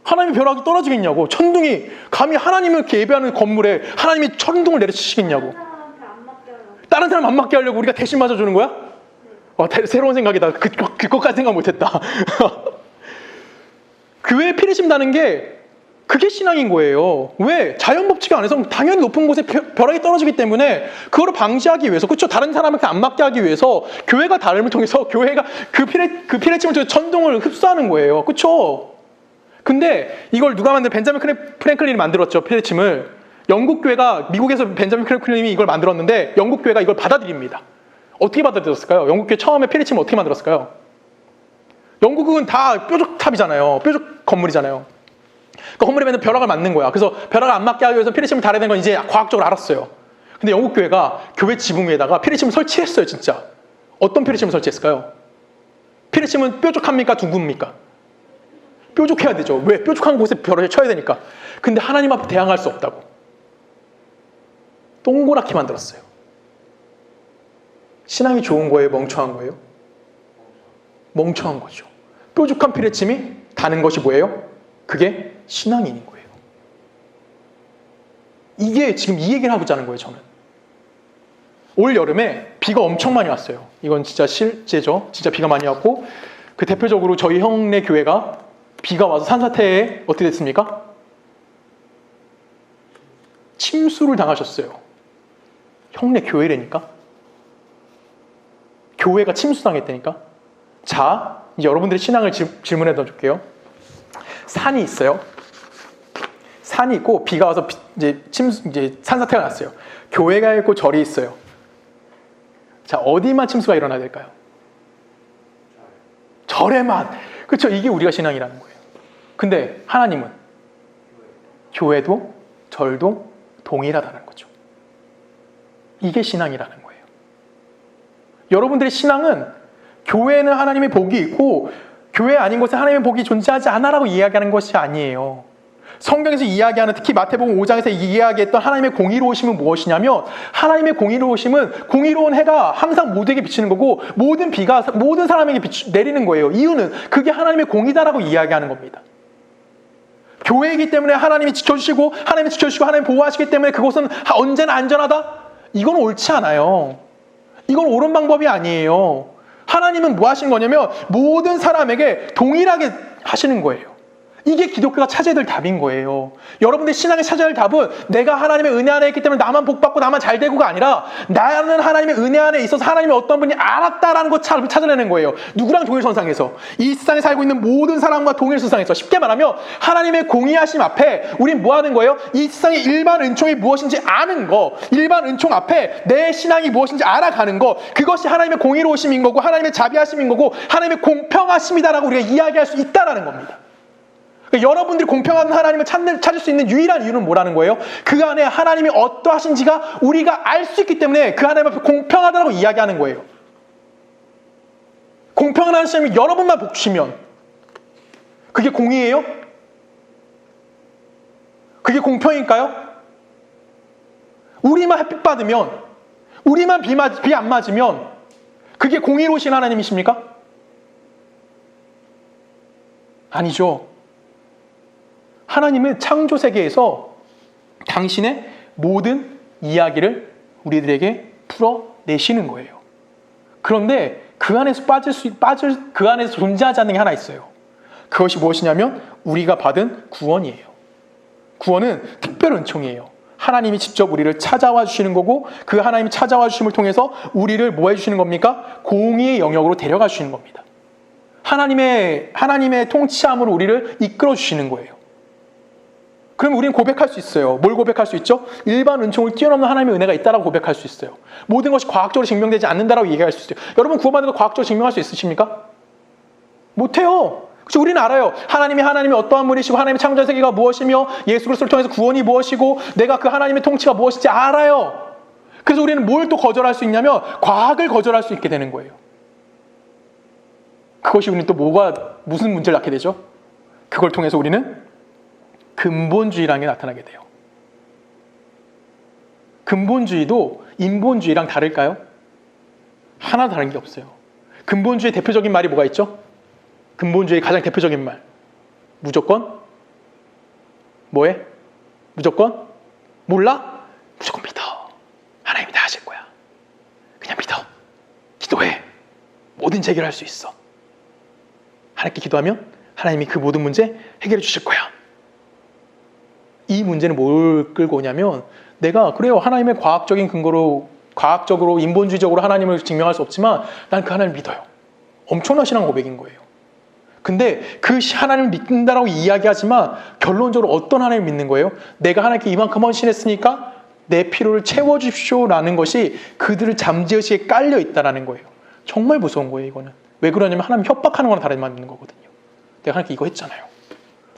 하나님의 벼락이 떨어지겠냐고. 천둥이 감히 하나님을 이렇게 예배하는 건물에 하나님이 천둥을 내려치시겠냐고. 다른 사람 안 맞게 하려고 우리가 대신 맞아주는 거야? 새로운 생각이다. 그것까지 생각 못했다. 교회에 피레침 다는 게 그게 신앙인 거예요. 왜? 자연 법칙 안에서 당연히 높은 곳에 벼락이 떨어지기 때문에 그거를 방지하기 위해서, 그렇죠? 다른 사람한테 안 맞게 하기 위해서 교회가 다름을 통해서 교회가 그 피레침을 통해서 천둥을 흡수하는 거예요. 그렇죠? 근데 이걸 누가 벤자민 프랭클린이 만들었죠, 피레침을. 영국 교회가, 미국에서 벤자민 프랭클린이 이걸 만들었는데 영국 교회가 이걸 받아들입니다. 어떻게 받아들였을까요? 영국 교회 처음에 피레침을 어떻게 만들었을까요? 영국은 다 뾰족탑이잖아요. 뾰족 건물이잖아요. 그 건물에 맨날 벼락을 맞는 거야. 그래서 벼락을 안 맞게 하기 위해서 피레침을 달아야 되는 건 이제 과학적으로 알았어요. 근데 영국 교회가 교회 지붕 위에다가 피레침을 설치했어요, 진짜. 어떤 피레침을 설치했을까요? 피레침은 뾰족합니까? 둥굽니까? 뾰족해야 되죠. 왜? 뾰족한 곳에 벼락을 쳐야 되니까. 근데 하나님 앞에 대항할 수 없다고. 동그랗게 만들었어요. 신앙이 좋은 거예요? 멍청한 거예요? 멍청한 거죠. 뾰족한 피레침이 다는 것이 뭐예요? 그게 신앙인인 거예요. 이게 지금 이 얘기를 하고 있자는 거예요, 저는. 올 여름에 비가 엄청 많이 왔어요. 이건 진짜 실제죠. 진짜 비가 많이 왔고, 그 대표적으로 저희 형네 교회가 비가 와서 산사태에 어떻게 됐습니까? 침수를 당하셨어요. 형네 교회라니까? 교회가 침수당했다니까. 자, 이제 여러분들의 신앙을 질문해 놔줄게요. 산이 있어요. 산이 있고 비가 와서 이제 산사태가 났어요. 교회가 있고 절이 있어요. 자, 어디만 침수가 일어나야 될까요? 절에만. 그렇죠. 이게 우리가 신앙이라는 거예요. 근데 하나님은 교회도 절도 동일하다는 거죠. 이게 신앙이라는 거예요. 여러분들의 신앙은 교회는 하나님의 복이 있고 교회 아닌 곳에 하나님의 복이 존재하지 않아라고 이야기하는 것이 아니에요. 성경에서 이야기하는, 특히 마태복음 5장에서 이야기했던 하나님의 공의로우심은 무엇이냐면, 하나님의 공의로우심은 공의로운 해가 항상 모두에게 비치는 거고 모든 비가 모든 사람에게 내리는 거예요. 이유는 그게 하나님의 공의다라고 이야기하는 겁니다. 교회이기 때문에 하나님이 지켜주시고 하나님이 보호하시기 때문에 그곳은 언제나 안전하다? 이건 옳지 않아요. 이건 옳은 방법이 아니에요. 하나님은 뭐 하시는 거냐면 모든 사람에게 동일하게 하시는 거예요. 이게 기독교가 찾아야 될 답인 거예요. 여러분들 신앙에 찾아야 할 답은 내가 하나님의 은혜 안에 있기 때문에 나만 복받고 나만 잘 되고가 아니라 나는 하나님의 은혜 안에 있어서 하나님의 어떤 분이 알았다라는 것 찾아내는 거예요. 누구랑 동일선상에서? 이 세상에 살고 있는 모든 사람과 동일선상에서. 쉽게 말하면 하나님의 공의하심 앞에 우린 뭐 하는 거예요? 이 세상의 일반 은총이 무엇인지 아는 거, 일반 은총 앞에 내 신앙이 무엇인지 알아가는 거, 그것이 하나님의 공의로우심인 거고 하나님의 자비하심인 거고 하나님의 공평하심이다라고 우리가 이야기할 수 있다라는 겁니다. 여러분들이 공평한 하나님을 찾을 수 있는 유일한 이유는 뭐라는 거예요? 그 안에 하나님이 어떠하신지가 우리가 알 수 있기 때문에 그 하나님 앞에 공평하다고 이야기하는 거예요. 공평한 하나님이 여러분만 복 주시면 그게 공의예요? 그게 공평일까요? 우리만 햇빛 받으면, 우리만 비 안 맞으면 그게 공의로우신 하나님이십니까? 아니죠. 하나님은 창조 세계에서 당신의 모든 이야기를 우리들에게 풀어내시는 거예요. 그런데 그 안에서 그 안에서 존재하지 않는 게 하나 있어요. 그것이 무엇이냐면 우리가 받은 구원이에요. 구원은 특별 은총이에요. 하나님이 직접 우리를 찾아와 주시는 거고 그 하나님이 찾아와 주심을 통해서 우리를 뭐 해주시는 겁니까? 공의의 영역으로 데려가 주시는 겁니다. 하나님의 통치함으로 우리를 이끌어 주시는 거예요. 그럼 우리는 고백할 수 있어요. 뭘 고백할 수 있죠? 일반 은총을 뛰어넘는 하나님의 은혜가 있다라고 고백할 수 있어요. 모든 것이 과학적으로 증명되지 않는다라고 얘기할 수 있어요. 여러분 구원받은 거 과학적으로 증명할 수 있으십니까? 못해요. 그렇죠? 우리는 알아요. 하나님이 어떠한 분이시고 하나님의 창조 세계가 무엇이며 예수 그리스도를 통해서 구원이 무엇이고 내가 그 하나님의 통치가 무엇인지 알아요. 그래서 우리는 뭘 또 거절할 수 있냐면 과학을 거절할 수 있게 되는 거예요. 그것이 우리는 또 무슨 문제를 낳게 되죠? 그걸 통해서 우리는 근본주의라는 게 나타나게 돼요. 근본주의도 인본주의랑 다를까요? 하나 다른 게 없어요. 근본주의의 대표적인 말이 뭐가 있죠? 근본주의의 가장 대표적인 말. 무조건 뭐해? 무조건 몰라? 무조건 믿어. 하나님이 다 하실 거야. 그냥 믿어. 기도해. 뭐든지 해결할 수 있어. 하나님께 기도하면 하나님이 그 모든 문제 해결해 주실 거야. 이 문제는 뭘 끌고 오냐면 내가 그래요. 하나님의 과학적인 근거로 과학적으로 인본주의적으로 하나님을 증명할 수 없지만 난 그 하나님을 믿어요. 엄청난 신앙 고백인 거예요. 근데 그 하나님을 믿는다라고 이야기하지만 결론적으로 어떤 하나님을 믿는 거예요? 내가 하나님께 이만큼 헌신했으니까 내 필요를 채워주십시오라는 것이 그들을 잠재의식에 깔려 있다는 거예요. 정말 무서운 거예요. 이거는. 왜 그러냐면 하나님 협박하는 거랑 다른 말 믿는 거거든요. 내가 하나님께 이거 했잖아요.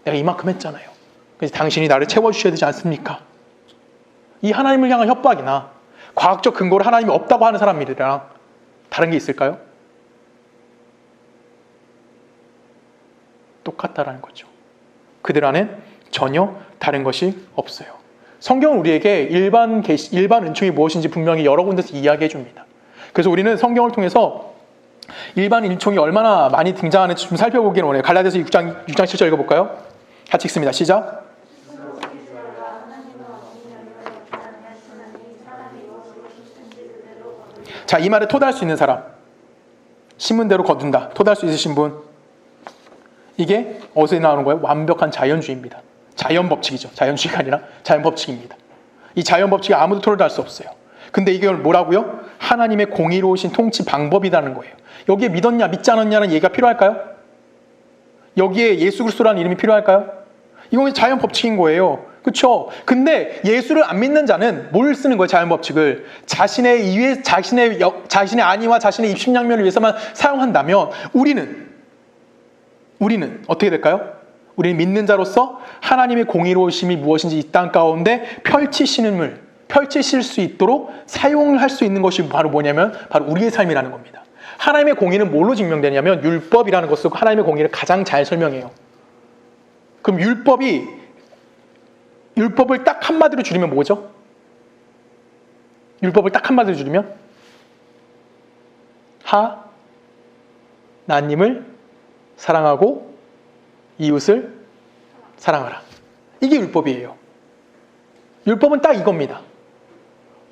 내가 이만큼 했잖아요. 그래서 당신이 나를 채워주셔야 되지 않습니까? 이 하나님을 향한 협박이나 과학적 근거로 하나님이 없다고 하는 사람들이랑 다른 게 있을까요? 똑같다라는 거죠. 그들 안엔 전혀 다른 것이 없어요. 성경은 우리에게 일반 은총이 무엇인지 분명히 여러 군데서 이야기해 줍니다. 그래서 우리는 성경을 통해서 일반 은총이 얼마나 많이 등장하는지 좀 살펴보기를 원해요. 갈라디아서 6장 7절 읽어볼까요? 같이 읽습니다. 시작. 자, 이 말을 토대할 수 있는 사람. 신문대로 거둔다. 토대할 수 있으신 분. 이게 어디서 나오는 거예요? 완벽한 자연주의입니다. 자연 법칙이죠. 자연주의가 아니라 자연 법칙입니다. 이 자연 법칙에 아무도 토론할 수 없어요. 근데 이걸 뭐라고요? 하나님의 공의로우신 통치 방법이라는 거예요. 여기에 믿었냐 믿지 않았냐는 얘기가 필요할까요? 여기에 예수 그리스도라는 이름이 필요할까요? 이건 자연 법칙인 거예요. 그렇죠? 근데 예수를 안 믿는 자는 뭘 쓰는 거예요? 자연 법칙을 자신의 안위와 자신의 입신양면을 위해서만 사용한다면 우리는 어떻게 될까요? 우리는 믿는 자로서 하나님의 공의로우심이 무엇인지 이 땅 가운데 펼치실 수 있도록 사용을 할 수 있는 것이 바로 뭐냐면 바로 우리의 삶이라는 겁니다. 하나님의 공의는 뭘로 증명되냐면 율법이라는 것으로 하나님의 공의를 가장 잘 설명해요. 그럼 율법을 딱 한마디로 줄이면 뭐죠? 율법을 딱 한마디로 줄이면 하나님을 사랑하고 이웃을 사랑하라. 이게 율법이에요. 율법은 딱 이겁니다.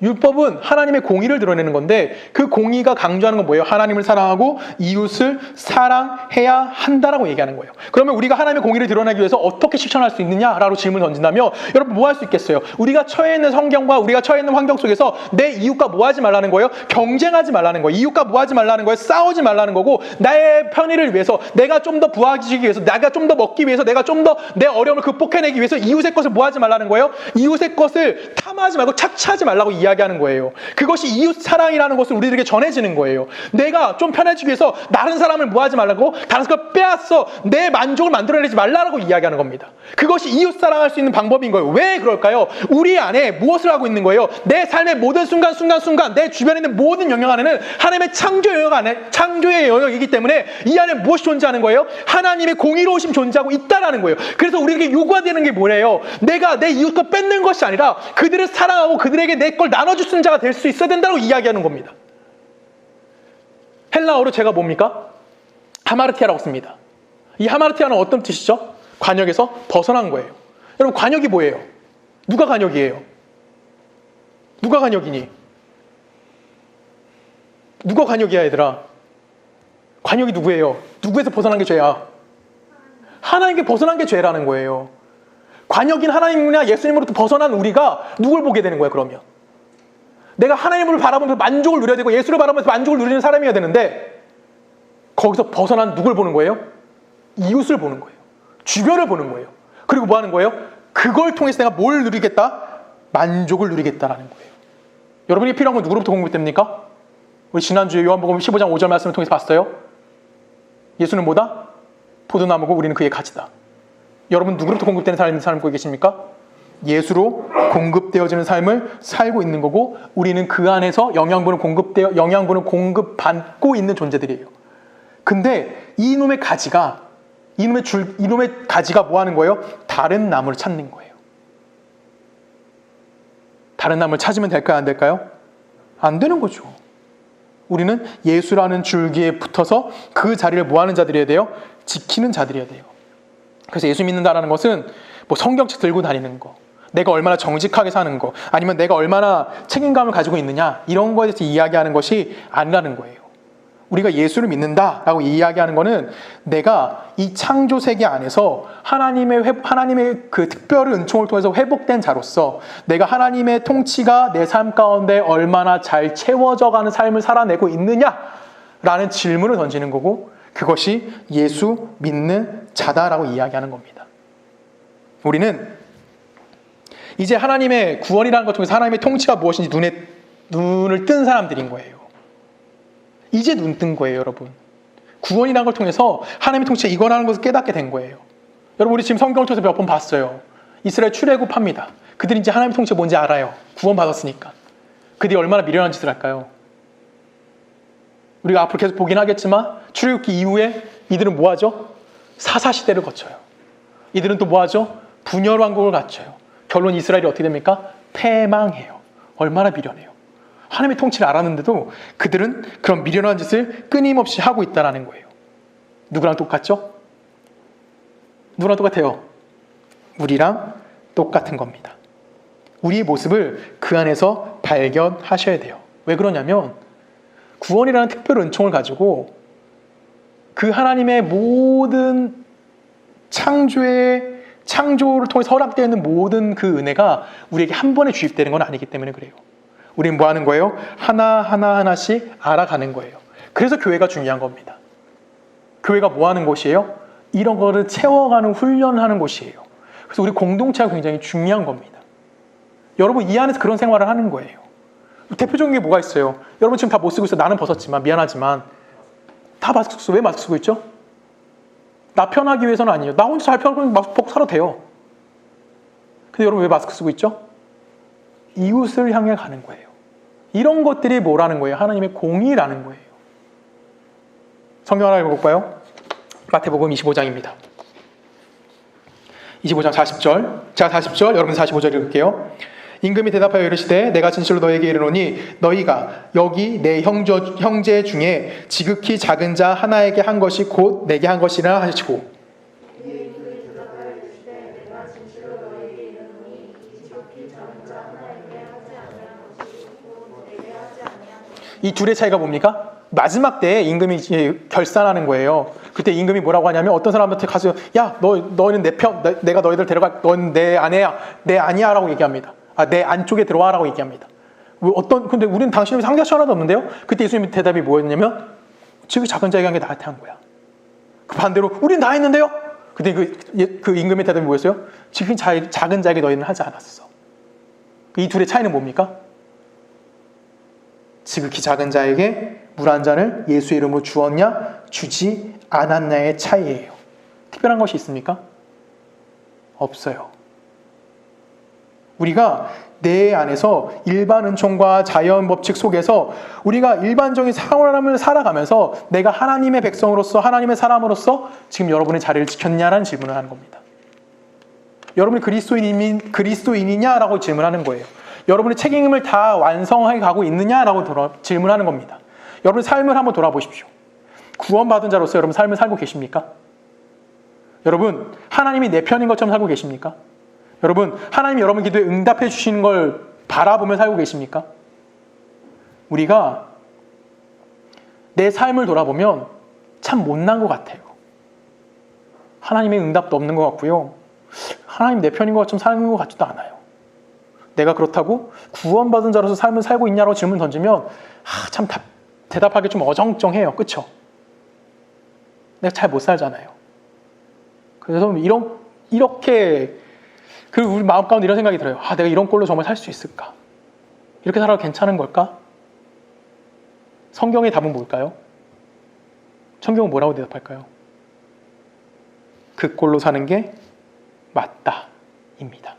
율법은 하나님의 공의를 드러내는 건데 그 공의가 강조하는 건 뭐예요? 하나님을 사랑하고 이웃을 사랑해야 한다라고 얘기하는 거예요. 그러면 우리가 하나님의 공의를 드러내기 위해서 어떻게 실천할 수 있느냐라고 질문을 던진다면 여러분 뭐 할 수 있겠어요? 우리가 처해 있는 성경과 우리가 처해 있는 환경 속에서 내 이웃과 뭐 하지 말라는 거예요? 경쟁하지 말라는 거예요. 이웃과 뭐 하지 말라는 거예요? 싸우지 말라는 거고 나의 편의를 위해서 내가 좀 더 부하시기 위해서 내가 좀 더 먹기 위해서 내가 좀 더 내 어려움을 극복해내기 위해서 이웃의 것을 뭐 하지 말라는 거예요? 이웃의 것을 탐하지 말고 착취하지 말라고 이야기하는 거예요. 그것이 이웃 사랑이라는 것을 우리들에게 전해지는 거예요. 내가 좀 편해지기 위해서 다른 사람을 뭐 하지 말라고 다른 사람을 빼앗어 내 만족을 만들어내지 말라고 이야기하는 겁니다. 그것이 이웃 사랑할 수 있는 방법인 거예요. 왜 그럴까요? 우리 안에 무엇을 하고 있는 거예요? 내 삶의 모든 순간 내 주변에 있는 모든 영역 안에는 하나님의 창조의 영역이기 때문에 이 안에 무엇이 존재하는 거예요? 하나님의 공의로우심 존재하고 있다라는 거예요. 그래서 우리에게 요구되는 게 뭐래요? 내가 내 이웃 거 뺏는 것이 아니라 그들을 사랑하고 그들에게 내 걸 나눠줄 수 있는 자가 될 수 있어야 된다고 이야기하는 겁니다. 헬라어로 제가 뭡니까? 하마르티아라고 씁니다. 이 하마르티아는 어떤 뜻이죠? 관역에서 벗어난 거예요. 여러분 관역이 뭐예요? 누가 관역이에요? 누가 관역이니? 누가 관역이야 얘들아? 관역이 누구예요? 누구에서 벗어난 게 죄야? 하나님께 벗어난 게 죄라는 거예요. 관역인 하나님이나 예수님으로부터 벗어난 우리가 누굴 보게 되는 거예요 그러면? 내가 하나님을 바라보면서 만족을 누려야 되고 예수를 바라보면서 만족을 누리는 사람이어야 되는데 거기서 벗어난 누굴 보는 거예요? 이웃을 보는 거예요. 주변을 보는 거예요. 그리고 뭐 하는 거예요? 그걸 통해서 내가 뭘 누리겠다? 만족을 누리겠다라는 거예요. 여러분이 필요한 건 누구로부터 공급됩니까? 우리 지난주에 요한복음 15장 5절 말씀을 통해서 봤어요. 예수는 뭐다? 포도나무고 우리는 그의 가지다. 여러분 누구로부터 공급되는 삶을 살고 계십니까? 예수로 공급되어지는 삶을 살고 있는 거고 우리는 그 안에서 영양분을 공급받고 있는 존재들이에요. 근데 이놈의 가지가 뭐 하는 거예요? 다른 나무를 찾는 거예요. 다른 나무를 찾으면 될까요? 안 될까요? 안 되는 거죠. 우리는 예수라는 줄기에 붙어서 그 자리를 뭐 하는 자들이어야 돼요? 지키는 자들이어야 돼요. 그래서 예수 믿는다라는 것은 뭐 성경책 들고 다니는 거, 내가 얼마나 정직하게 사는 거, 아니면 내가 얼마나 책임감을 가지고 있느냐 이런 거에 대해서 이야기하는 것이 아니라는 거예요. 우리가 예수를 믿는다라고 이야기하는 거는 내가 이 창조 세계 안에서 하나님의 그 특별한 은총을 통해서 회복된 자로서 내가 하나님의 통치가 내 삶 가운데 얼마나 잘 채워져가는 삶을 살아내고 있느냐라는 질문을 던지는 거고 그것이 예수 믿는 자다라고 이야기하는 겁니다. 우리는 이제 하나님의 구원이라는 것 통해서 하나님의 통치가 무엇인지 눈을 뜬 사람들인 거예요. 이제 눈 뜬 거예요, 여러분. 구원이라는 걸 통해서 하나님의 통치가 이거라는 것을 깨닫게 된 거예요. 여러분, 우리 지금 성경을 통해서 몇 번 봤어요. 이스라엘 출애굽합니다. 그들이 이제 하나님의 통치가 뭔지 알아요. 구원받았으니까. 그들이 얼마나 미련한 짓을 할까요? 우리가 앞으로 계속 보긴 하겠지만 출애굽기 이후에 이들은 뭐 하죠? 사사시대를 거쳐요. 이들은 또 뭐 하죠? 분열 왕국을 갖춰요. 결론 이스라엘이 어떻게 됩니까? 패망해요. 얼마나 미련해요. 하나님의 통치를 알았는데도 그들은 그런 미련한 짓을 끊임없이 하고 있다는 거예요. 누구랑 똑같죠? 누구랑 똑같아요? 우리랑 똑같은 겁니다. 우리의 모습을 그 안에서 발견하셔야 돼요. 왜 그러냐면 구원이라는 특별 은총을 가지고 그 하나님의 모든 창조를 통해서 허락되어 있는 모든 그 은혜가 우리에게 한 번에 주입되는 건 아니기 때문에 그래요. 우리는 뭐 하는 거예요? 하나씩 알아가는 거예요. 그래서 교회가 중요한 겁니다. 교회가 뭐 하는 곳이에요? 이런 거를 채워가는 훈련하는 곳이에요. 그래서 우리 공동체가 굉장히 중요한 겁니다. 여러분 이 안에서 그런 생활을 하는 거예요. 대표적인 게 뭐가 있어요? 여러분 지금 다 못 쓰고 있어요. 나는 벗었지만 미안하지만 다 마스크 쓰고 왜 마스크 쓰고 있죠? 나 편하기 위해서는 아니에요. 나 혼자 잘 편하고 마스크 벗고 살아도 돼요. 근데 여러분 왜 마스크 쓰고 있죠? 이웃을 향해 가는 거예요. 이런 것들이 뭐라는 거예요? 하나님의 공의라는 거예요. 성경 하나 읽어볼까요? 마태복음 25장입니다. 25장 40절. 제가 40절, 여러분 45절 읽을게요. 임금이 대답하여 이르시되 내가 진실로 너에게 이르노니 너희가 여기 내 형제 중에 지극히 작은 자 하나에게 한 것이 곧 내게 한 것이라 하시고 이 둘의 차이가 뭡니까? 마지막 때에 임금이 결산하는 거예요. 그때 임금이 뭐라고 하냐면 어떤 사람한테 가서 야, 너는 내 편, 내가 너희들 데려가, 넌 내 아내야, 내 아니야 라고 얘기합니다. 내 안쪽에 들어와라고 얘기합니다. 근데 우리는 당신이 상대할 하나도 없는데요? 그때 예수님의 대답이 뭐였냐면 지금 작은 자에게 한 게 나한테 한 거야. 그 반대로 우린 다 했는데요? 그때 그 임금의 대답이 뭐였어요? 지금 작은 자에게 너희는 하지 않았어. 이 둘의 차이는 뭡니까? 지극히 작은 자에게 물 한 잔을 예수의 이름으로 주었냐 주지 않았냐의 차이예요. 특별한 것이 있습니까? 없어요. 우리가 내 안에서 일반 은총과 자연 법칙 속에서 우리가 일반적인 삶을 살아가면서 내가 하나님의 백성으로서 하나님의 사람으로서 지금 여러분의 자리를 지켰냐라는 질문을 하는 겁니다. 여러분이 그리스도인이냐라고 질문하는 거예요. 여러분의 책임을 다 완성해 가고 있느냐라고 질문하는 겁니다. 여러분 삶을 한번 돌아보십시오. 구원받은 자로서 여러분 삶을 살고 계십니까? 여러분 하나님이 내 편인 것처럼 살고 계십니까? 여러분 하나님이 여러분 기도에 응답해 주시는 걸 바라보며 살고 계십니까? 우리가 내 삶을 돌아보면 참 못난 것 같아요. 하나님의 응답도 없는 것 같고요. 하나님 내 편인 것처럼 사는 것 같지도 않아요. 내가 그렇다고 구원받은 자로서 삶을 살고 있냐고 질문 던지면 참 대답하기 좀 어정쩡해요. 그렇죠? 내가 잘 못 살잖아요. 그래서 이렇게 그리고 우리 마음 가운데 이런 생각이 들어요. 내가 이런 꼴로 정말 살 수 있을까? 이렇게 살아도 괜찮은 걸까? 성경의 답은 뭘까요? 성경은 뭐라고 대답할까요? 그 꼴로 사는 게 맞다 입니다.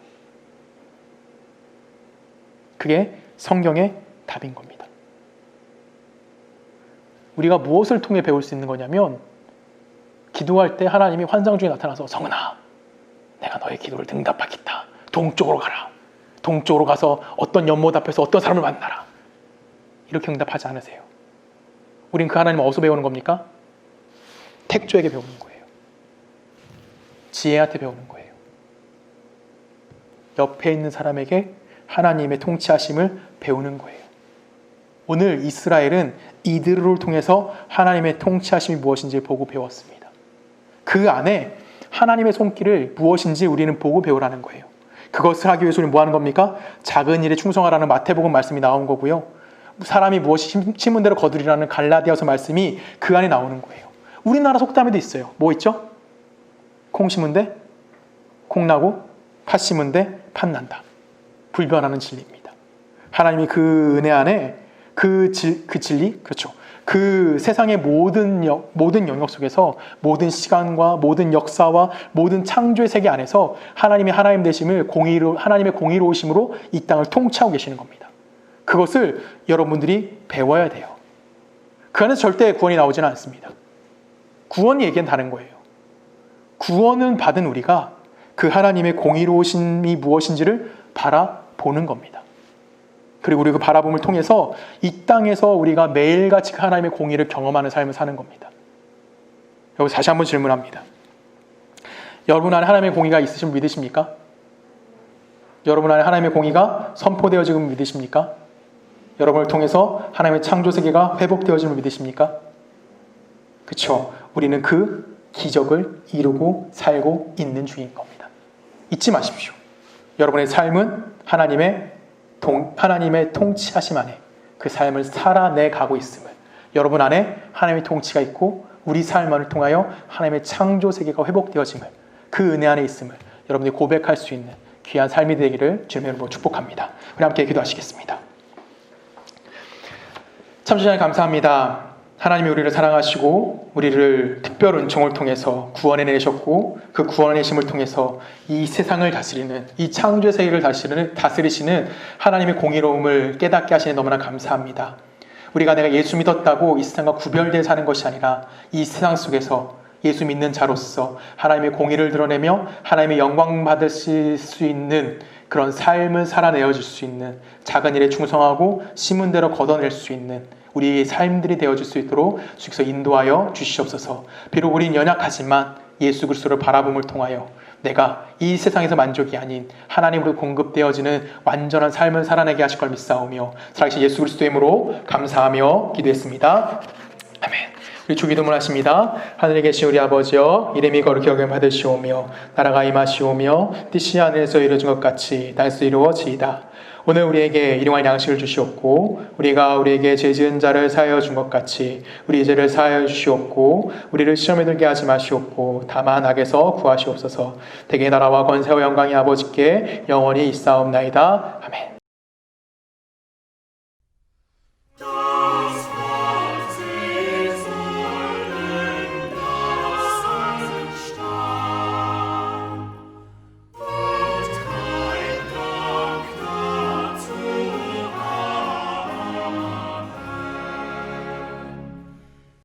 그게 성경의 답인 겁니다. 우리가 무엇을 통해 배울 수 있는 거냐면 기도할 때 하나님이 환상 중에 나타나서 성은아 내가 너의 기도를 응답하겠다. 동쪽으로 가라. 동쪽으로 가서 어떤 연못 앞에서 어떤 사람을 만나라. 이렇게 응답하지 않으세요. 우린 그 하나님을 어디서 배우는 겁니까? 택조에게 배우는 거예요. 지혜한테 배우는 거예요. 옆에 있는 사람에게 하나님의 통치하심을 배우는 거예요. 오늘 이스라엘은 이드를 통해서 하나님의 통치하심이 무엇인지 보고 배웠습니다. 그 안에 하나님의 손길을 무엇인지 우리는 보고 배우라는 거예요. 그것을 하기 위해서 우리는 뭐 하는 겁니까? 작은 일에 충성하라는 마태복음 말씀이 나온 거고요. 사람이 무엇이 심은 대로 거두리라는 갈라디아서 말씀이 그 안에 나오는 거예요. 우리나라 속담에도 있어요. 뭐 있죠? 콩 심은 데 콩 나고 팥 심은 데 팥 난다. 불변하는 진리입니다. 하나님이 그 은혜 안에 그 진리, 그렇죠. 그 세상의 모든 영역 속에서 모든 시간과 모든 역사와 모든 창조의 세계 안에서 하나님의 하나님 되심을 하나님의 공의로우심으로 이 땅을 통치하고 계시는 겁니다. 그것을 여러분들이 배워야 돼요. 그 안에서 절대 구원이 나오지는 않습니다. 구원 얘기는 다른 거예요. 구원을 받은 우리가 그 하나님의 공의로우심이 무엇인지를 바라보는 겁니다. 그리고 우리 그 바라봄을 통해서 이 땅에서 우리가 매일같이 그 하나님의 공의를 경험하는 삶을 사는 겁니다. 여기서 다시 한번 질문합니다. 여러분 안에 하나님의 공의가 있으신 분 믿으십니까? 여러분 안에 하나님의 공의가 선포되어지는 믿으십니까? 여러분을 통해서 하나님의 창조 세계가 회복되어지는 믿으십니까? 그렇죠. 우리는 그 기적을 이루고 살고 있는 중인 겁니다. 잊지 마십시오. 여러분의 삶은 하나님의 하나님의 통치하심 안에 그 삶을 살아내 가고 있음을, 여러분 안에 하나님의 통치가 있고 우리 삶을 통하여 하나님의 창조 세계가 회복되어짐을, 그 은혜 안에 있음을 여러분이 고백할 수 있는 귀한 삶이 되기를 주님의 이름으로 축복합니다. 우리 함께 기도하시겠습니다. 참 주님 감사합니다. 하나님이 우리를 사랑하시고 우리를 특별 은총을 통해서 구원해내셨고, 그 구원해내심을 통해서 이 세상을 다스리는, 이 창조 세계를 다스리시는 하나님의 공의로움을 깨닫게 하시니 너무나 감사합니다. 우리가 내가 예수 믿었다고 이 세상과 구별되어 사는 것이 아니라 이 세상 속에서 예수 믿는 자로서 하나님의 공의를 드러내며 하나님의 영광 받으실 수 있는 그런 삶을 살아내어질 수 있는, 작은 일에 충성하고 심은 대로 걷어낼 수 있는 우리의 삶들이 되어질 수 있도록 주께서 인도하여 주시옵소서. 비록 우린 연약하지만 예수 그리스도를 바라봄을 통하여 내가 이 세상에서 만족이 아닌 하나님으로 공급되어지는 완전한 삶을 살아내게 하실 걸 믿사오며 살아계신 예수 그리스도의 이름으로 감사하며 기도했습니다. 아멘. 우리 주기도문 하십니다. 하늘에 계신 우리 아버지여, 이름이 거룩히 여김 받으시오며 나라가 임하시오며 뜻이 하늘에서 이루어진 것 같이 땅에서 이루어지이다. 오늘 우리에게 일용할 양식을 주시옵고 우리가 우리에게 죄 지은 자를 사하여 준 것 같이 우리 죄를 사하여 주시옵고 우리를 시험에 들게 하지 마시옵고 다만 악에서 구하시옵소서. 대개 나라와 권세와 영광이 아버지께 영원히 있사옵나이다.